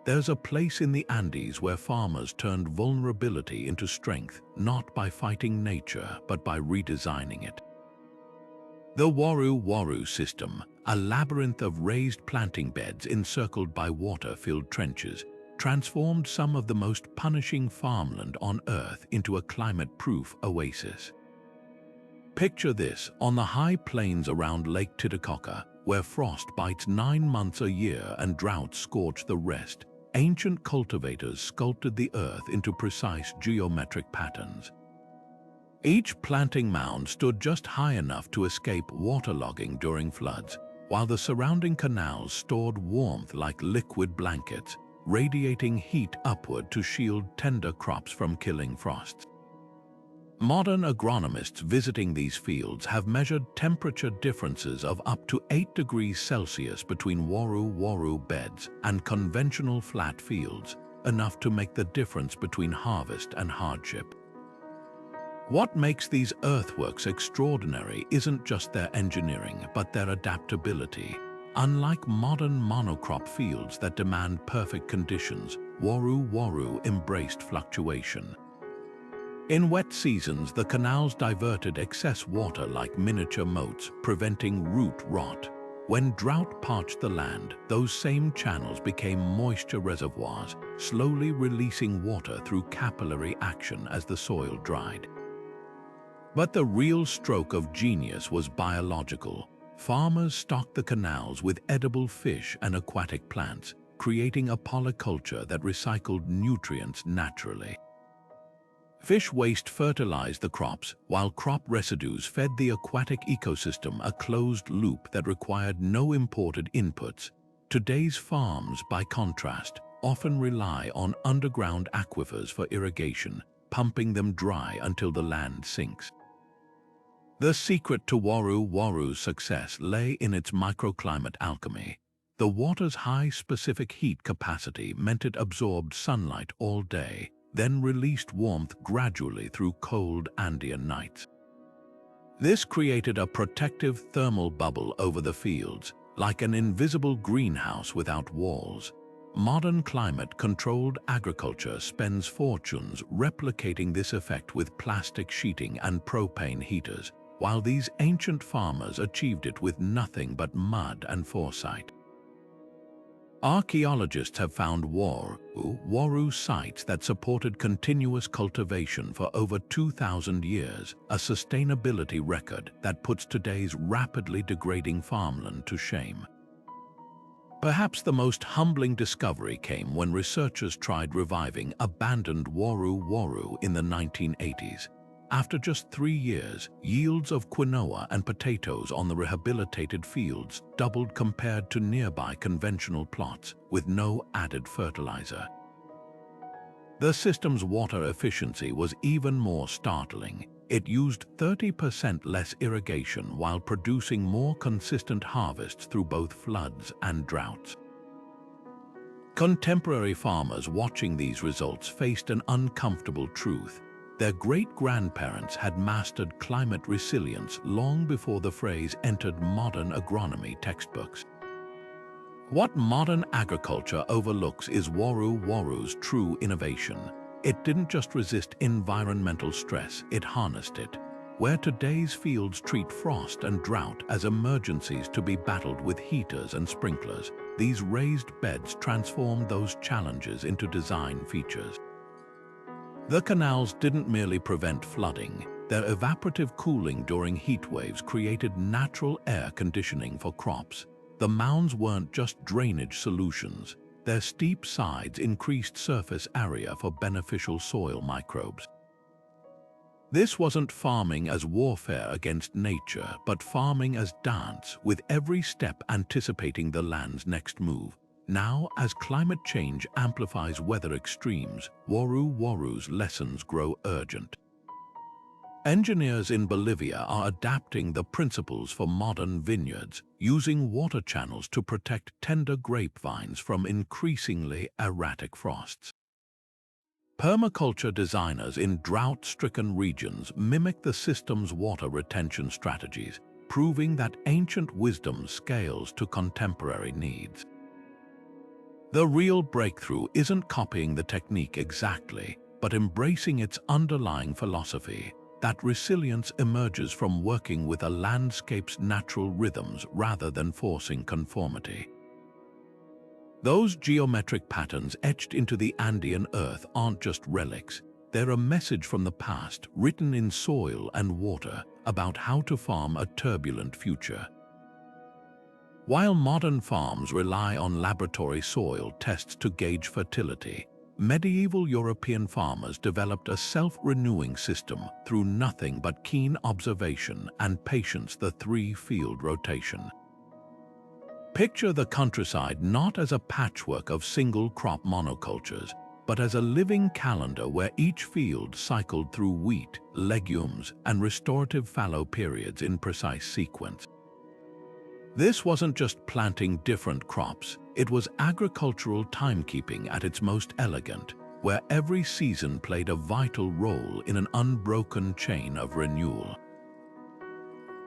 There's a place in the Andes where farmers turned vulnerability into strength, not by fighting nature, but by redesigning it. The Waru system, a labyrinth of raised planting beds encircled by water-filled trenches, transformed some of the most punishing farmland on Earth into a climate-proof oasis. Picture this: on the high plains around Lake Titicaca, where frost bites 9 months a year and droughts scorch the rest, ancient cultivators sculpted the earth into precise geometric patterns. Each planting mound stood just high enough to escape waterlogging during floods, while the surrounding canals stored warmth like liquid blankets, radiating heat upward to shield tender crops from killing frosts. Modern agronomists visiting these fields have measured temperature differences of up to 8 degrees Celsius between Waru beds and conventional flat fields, enough to make the difference between harvest and hardship. What makes these earthworks extraordinary isn't just their engineering, but their adaptability. Unlike modern monocrop fields that demand perfect conditions, Waru embraced fluctuation. In wet seasons, the canals diverted excess water like miniature moats, preventing root rot. When drought parched the land, those same channels became moisture reservoirs, slowly releasing water through capillary action as the soil dried. But the real stroke of genius was biological. Farmers stocked the canals with edible fish and aquatic plants, creating a polyculture that recycled nutrients naturally. Fish waste fertilized the crops, while crop residues fed the aquatic ecosystem, a closed loop that required no imported inputs. Today's farms, by contrast, often rely on underground aquifers for irrigation, pumping them dry until the land sinks. The secret to Waru's success lay in its microclimate alchemy. The water's high specific heat capacity meant it absorbed sunlight all day, then released warmth gradually through cold Andean nights. This created a protective thermal bubble over the fields, like an invisible greenhouse without walls. Modern climate-controlled agriculture spends fortunes replicating this effect with plastic sheeting and propane heaters, while these ancient farmers achieved it with nothing but mud and foresight. Archaeologists have found Waru sites that supported continuous cultivation for over 2,000 years, a sustainability record that puts today's rapidly degrading farmland to shame. Perhaps the most humbling discovery came when researchers tried reviving abandoned Waru in the 1980s. After just 3 years, yields of quinoa and potatoes on the rehabilitated fields doubled compared to nearby conventional plots, with no added fertilizer. The system's water efficiency was even more startling. It used 30% less irrigation while producing more consistent harvests through both floods and droughts. Contemporary farmers watching these results faced an uncomfortable truth. Their great-grandparents had mastered climate resilience long before the phrase entered modern agronomy textbooks. What modern agriculture overlooks is Waru's true innovation. It didn't just resist environmental stress, it harnessed it. Where today's fields treat frost and drought as emergencies to be battled with heaters and sprinklers, these raised beds transformed those challenges into design features. The canals didn't merely prevent flooding. Their evaporative cooling during heat waves created natural air conditioning for crops. The mounds weren't just drainage solutions. Their steep sides increased surface area for beneficial soil microbes. This wasn't farming as warfare against nature, but farming as dance, with every step anticipating the land's next move. Now, as climate change amplifies weather extremes, Waru's lessons grow urgent. Engineers in Bolivia are adapting the principles for modern vineyards, using water channels to protect tender grapevines from increasingly erratic frosts. Permaculture designers in drought-stricken regions mimic the system's water retention strategies, proving that ancient wisdom scales to contemporary needs. The real breakthrough isn't copying the technique exactly, but embracing its underlying philosophy. That resilience emerges from working with a landscape's natural rhythms rather than forcing conformity. Those geometric patterns etched into the Andean earth aren't just relics. They're a message from the past, written in soil and water, about how to farm a turbulent future. While modern farms rely on laboratory soil tests to gauge fertility, medieval European farmers developed a self-renewing system through nothing but keen observation and patience, the 3-field rotation. Picture the countryside not as a patchwork of single-crop monocultures, but as a living calendar where each field cycled through wheat, legumes, and restorative fallow periods in precise sequence. This wasn't just planting different crops, it was agricultural timekeeping at its most elegant. where every season played a vital role in an unbroken chain of renewal.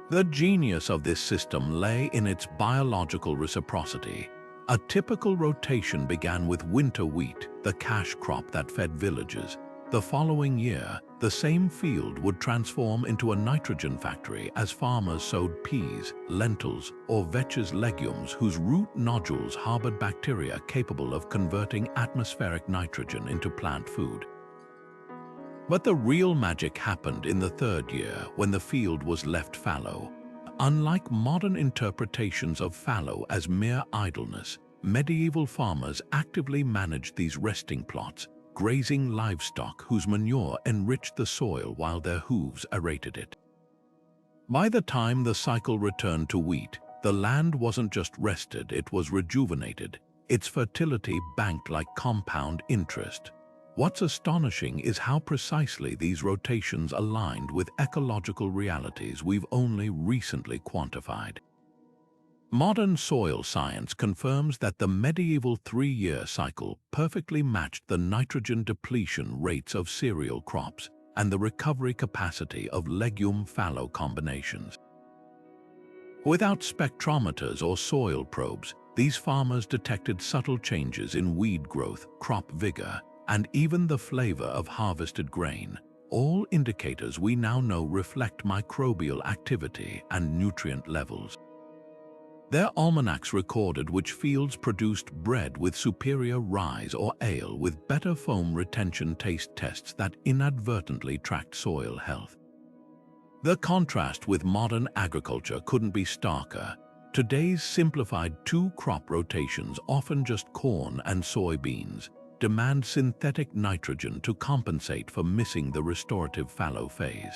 The genius of this system lay in its biological reciprocity. A typical rotation began with winter wheat, the cash crop that fed villages. The following year, the same field would transform into a nitrogen factory as farmers sowed peas, lentils, or vetches legumes whose root nodules harbored bacteria capable of converting atmospheric nitrogen into plant food. But the real magic happened in the third year when the field was left fallow. Unlike modern interpretations of fallow as mere idleness, medieval farmers actively managed these resting plots, grazing livestock whose manure enriched the soil while their hooves aerated it. By the time the cycle returned to wheat, the land wasn't just rested, it was rejuvenated, its fertility banked like compound interest. What's astonishing is how precisely these rotations aligned with ecological realities we've only recently quantified. Modern soil science confirms that the medieval 3-year cycle perfectly matched the nitrogen depletion rates of cereal crops and the recovery capacity of legume-fallow combinations. Without spectrometers or soil probes, these farmers detected subtle changes in weed growth, crop vigor, and even the flavor of harvested grain, all indicators we now know reflect microbial activity and nutrient levels. Their almanacs recorded which fields produced bread with superior rise or ale with better foam retention taste tests that inadvertently tracked soil health. The contrast with modern agriculture couldn't be starker. Today's simplified 2-crop rotations, often just corn and soybeans, demand synthetic nitrogen to compensate for missing the restorative fallow phase.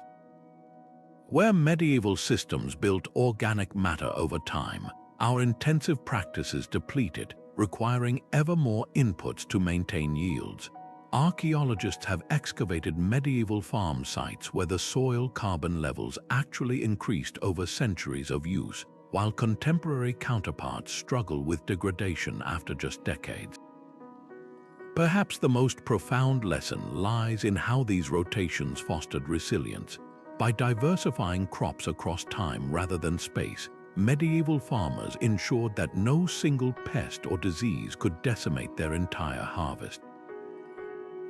Where medieval systems built organic matter over time, our intensive practices depleted, requiring ever more inputs to maintain yields. Archaeologists have excavated medieval farm sites where the soil carbon levels actually increased over centuries of use, while contemporary counterparts struggle with degradation after just decades. Perhaps the most profound lesson lies in how these rotations fostered resilience. By diversifying crops across time rather than space, medieval farmers ensured that no single pest or disease could decimate their entire harvest.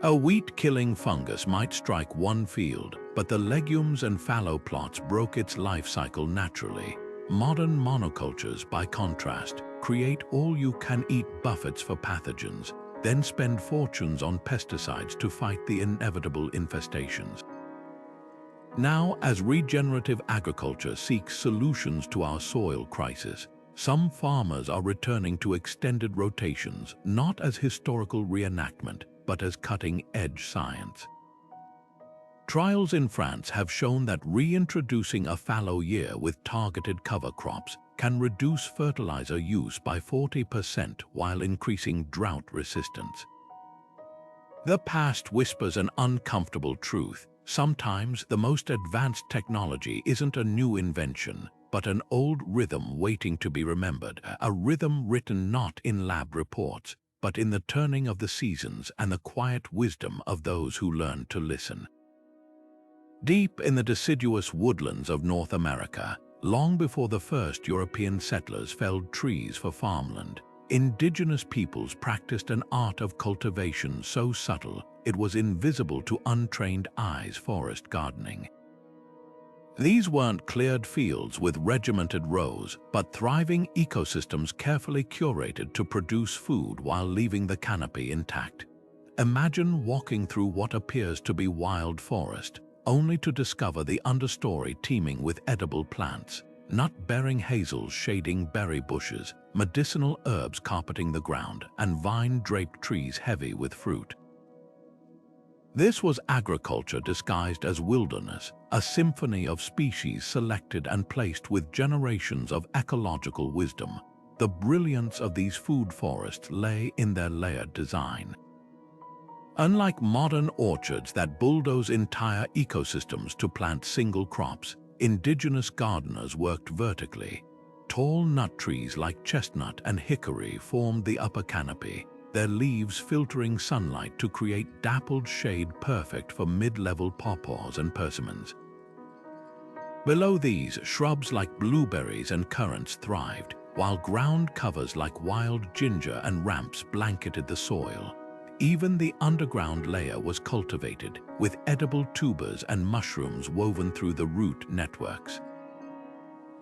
A wheat-killing fungus might strike one field, but the legumes and fallow plots broke its life cycle naturally. Modern monocultures, by contrast, create all-you-can-eat buffets for pathogens, then spend fortunes on pesticides to fight the inevitable infestations. Now, as regenerative agriculture seeks solutions to our soil crisis, some farmers are returning to extended rotations, not as historical reenactment, but as cutting-edge science. Trials in France have shown that reintroducing a fallow year with targeted cover crops can reduce fertilizer use by 40% while increasing drought resistance. The past whispers an uncomfortable truth. Sometimes the most advanced technology isn't a new invention, but an old rhythm waiting to be remembered, a rhythm written not in lab reports, but in the turning of the seasons and the quiet wisdom of those who learn to listen. Deep in the deciduous woodlands of North America, long before the first European settlers felled trees for farmland, indigenous peoples practiced an art of cultivation so subtle it was invisible to untrained eyes: forest gardening. These weren't cleared fields with regimented rows, but thriving ecosystems carefully curated to produce food while leaving the canopy intact. Imagine walking through what appears to be wild forest, only to discover the understory teeming with edible plants, nut-bearing hazels shading berry bushes, medicinal herbs carpeting the ground, and vine-draped trees heavy with fruit. This was agriculture disguised as wilderness, a symphony of species selected and placed with generations of ecological wisdom. The brilliance of these food forests lay in their layered design. Unlike modern orchards that bulldoze entire ecosystems to plant single crops, indigenous gardeners worked vertically. Tall nut trees like chestnut and hickory formed the upper canopy, their leaves filtering sunlight to create dappled shade perfect for mid-level pawpaws and persimmons. Below these, shrubs like blueberries and currants thrived, while ground covers like wild ginger and ramps blanketed the soil. Even the underground layer was cultivated, with edible tubers and mushrooms woven through the root networks.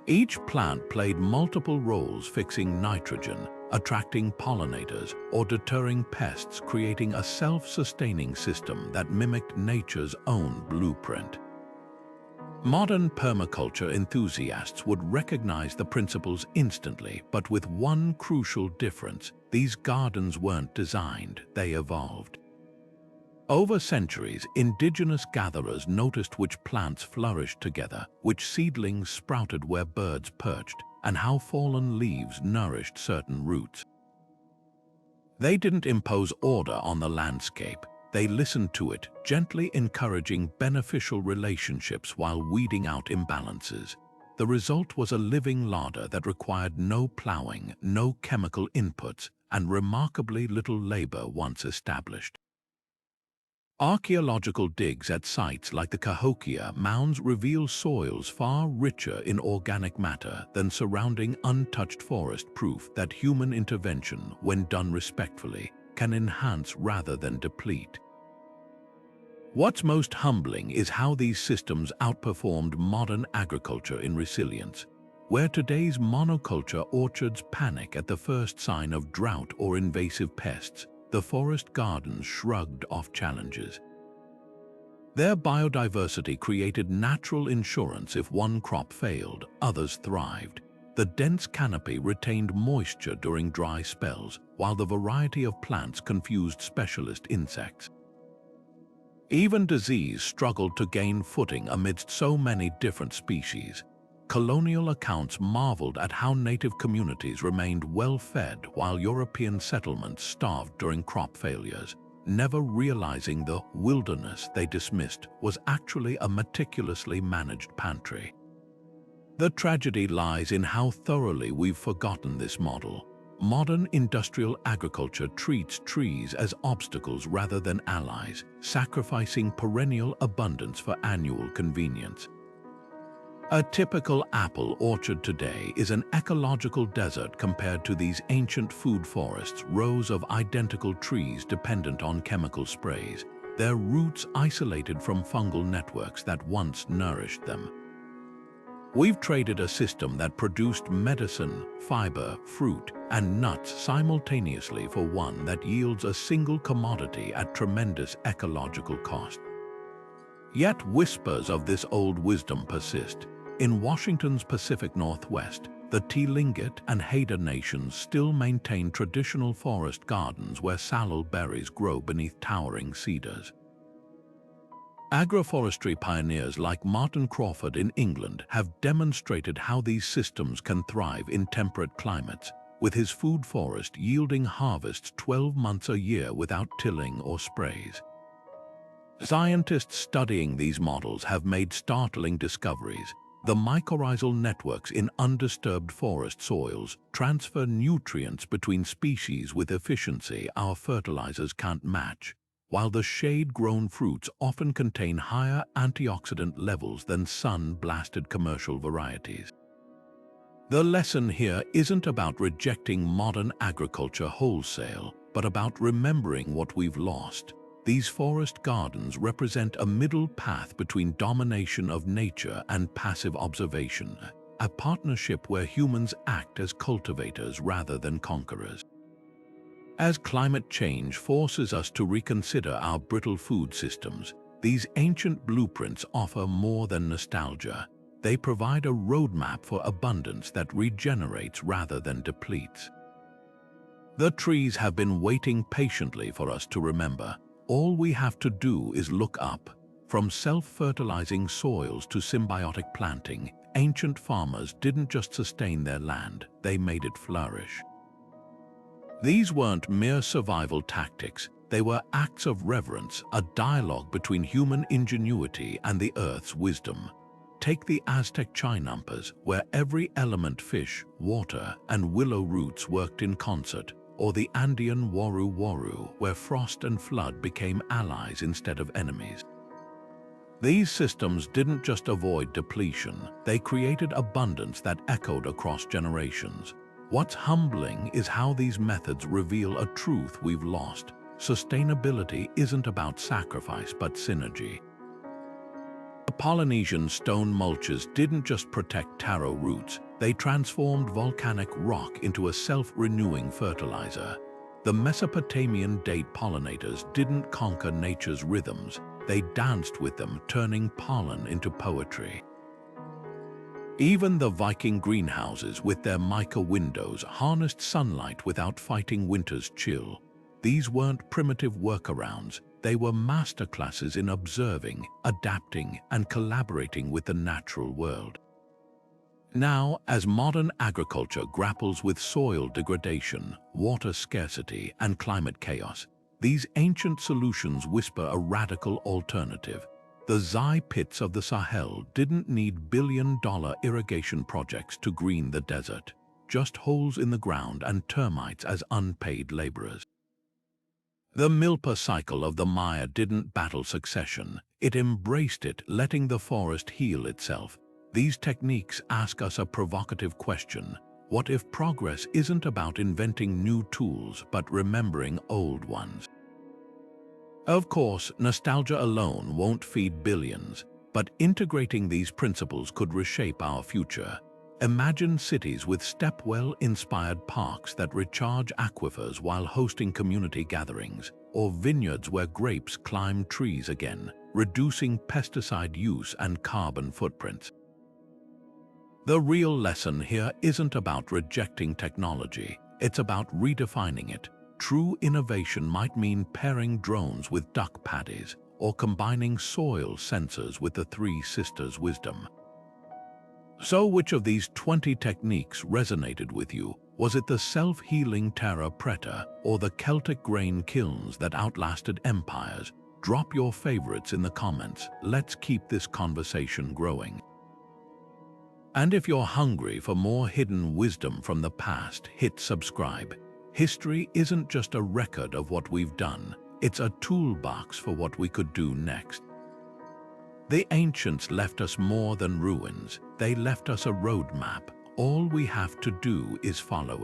Each plant played multiple roles, fixing nitrogen, attracting pollinators, or deterring pests, creating a self-sustaining system that mimicked nature's own blueprint. Modern permaculture enthusiasts would recognize the principles instantly, but with one crucial difference: these gardens weren't designed, they evolved. Over centuries, indigenous gatherers noticed which plants flourished together, which seedlings sprouted where birds perched, and how fallen leaves nourished certain roots. They didn't impose order on the landscape. They listened to it, gently encouraging beneficial relationships while weeding out imbalances. The result was a living larder that required no plowing, no chemical inputs, and remarkably little labor once established. Archaeological digs at sites like the Cahokia mounds reveal soils far richer in organic matter than surrounding untouched forest, proof that human intervention, when done respectfully, can enhance rather than deplete. What's most humbling is how these systems outperformed modern agriculture in resilience. Where today's monoculture orchards panic at the first sign of drought or invasive pests, the forest gardens shrugged off challenges. Their biodiversity created natural insurance. If one crop failed, others thrived. The dense canopy retained moisture during dry spells, while the variety of plants confused specialist insects. Even disease struggled to gain footing amidst so many different species. Colonial accounts marveled at how native communities remained well-fed while European settlements starved during crop failures, never realizing the wilderness they dismissed was actually a meticulously managed pantry. The tragedy lies in how thoroughly we've forgotten this model. Modern industrial agriculture treats trees as obstacles rather than allies, sacrificing perennial abundance for annual convenience. A typical apple orchard today is an ecological desert compared to these ancient food forests, rows of identical trees dependent on chemical sprays, their roots isolated from fungal networks that once nourished them. We've traded a system that produced medicine, fiber, fruit, and nuts simultaneously for one that yields a single commodity at tremendous ecological cost. Yet whispers of this old wisdom persist. In Washington's Pacific Northwest, the Tlingit and Haida nations still maintain traditional forest gardens where salal berries grow beneath towering cedars. Agroforestry pioneers like Martin Crawford in England have demonstrated how these systems can thrive in temperate climates, with his food forest yielding harvests 12 months a year without tilling or sprays. Scientists studying these models have made startling discoveries. The mycorrhizal networks in undisturbed forest soils transfer nutrients between species with efficiency our fertilizers can't match, while the shade-grown fruits often contain higher antioxidant levels than sun-blasted commercial varieties. The lesson here isn't about rejecting modern agriculture wholesale, but about remembering what we've lost. These forest gardens represent a middle path between domination of nature and passive observation, a partnership where humans act as cultivators rather than conquerors. As climate change forces us to reconsider our brittle food systems, these ancient blueprints offer more than nostalgia. They provide a roadmap for abundance that regenerates rather than depletes. The trees have been waiting patiently for us to remember. All we have to do is look up. From self-fertilizing soils to symbiotic planting, ancient farmers didn't just sustain their land, they made it flourish. These weren't mere survival tactics, they were acts of reverence, a dialogue between human ingenuity and the earth's wisdom. Take the Aztec Chinampas, where every element, fish, water, and willow roots worked in concert, or the Andean Waru, where frost and flood became allies instead of enemies. These systems didn't just avoid depletion, they created abundance that echoed across generations. What's humbling is how these methods reveal a truth we've lost. Sustainability isn't about sacrifice but synergy. The Polynesian stone mulches didn't just protect taro roots, they transformed volcanic rock into a self-renewing fertilizer. The Mesopotamian date pollinators didn't conquer nature's rhythms, they danced with them, turning pollen into poetry. Even the Viking greenhouses with their mica windows harnessed sunlight without fighting winter's chill. These weren't primitive workarounds, they were masterclasses in observing, adapting, and collaborating with the natural world. Now, as modern agriculture grapples with soil degradation, water scarcity, and climate chaos, these ancient solutions whisper a radical alternative. The Zai Pits of the Sahel didn't need billion-dollar irrigation projects to green the desert, just holes in the ground and termites as unpaid laborers. The Milpa cycle of the Maya didn't battle succession, it embraced it, letting the forest heal itself. These techniques ask us a provocative question. What if progress isn't about inventing new tools but remembering old ones? Of course, nostalgia alone won't feed billions, but integrating these principles could reshape our future. Imagine cities with Stepwell-inspired parks that recharge aquifers while hosting community gatherings, or vineyards where grapes climb trees again, reducing pesticide use and carbon footprints. The real lesson here isn't about rejecting technology, it's about redefining it. True innovation might mean pairing drones with duck paddies, or combining soil sensors with the Three Sisters' wisdom. So which of these 20 techniques resonated with you? Was it the self-healing Terra Preta or the Celtic grain kilns that outlasted empires? Drop your favorites in the comments. Let's keep this conversation growing. And if you're hungry for more hidden wisdom from the past, hit subscribe. History isn't just a record of what we've done, it's a toolbox for what we could do next. The ancients left us more than ruins, they left us a roadmap. All we have to do is follow it.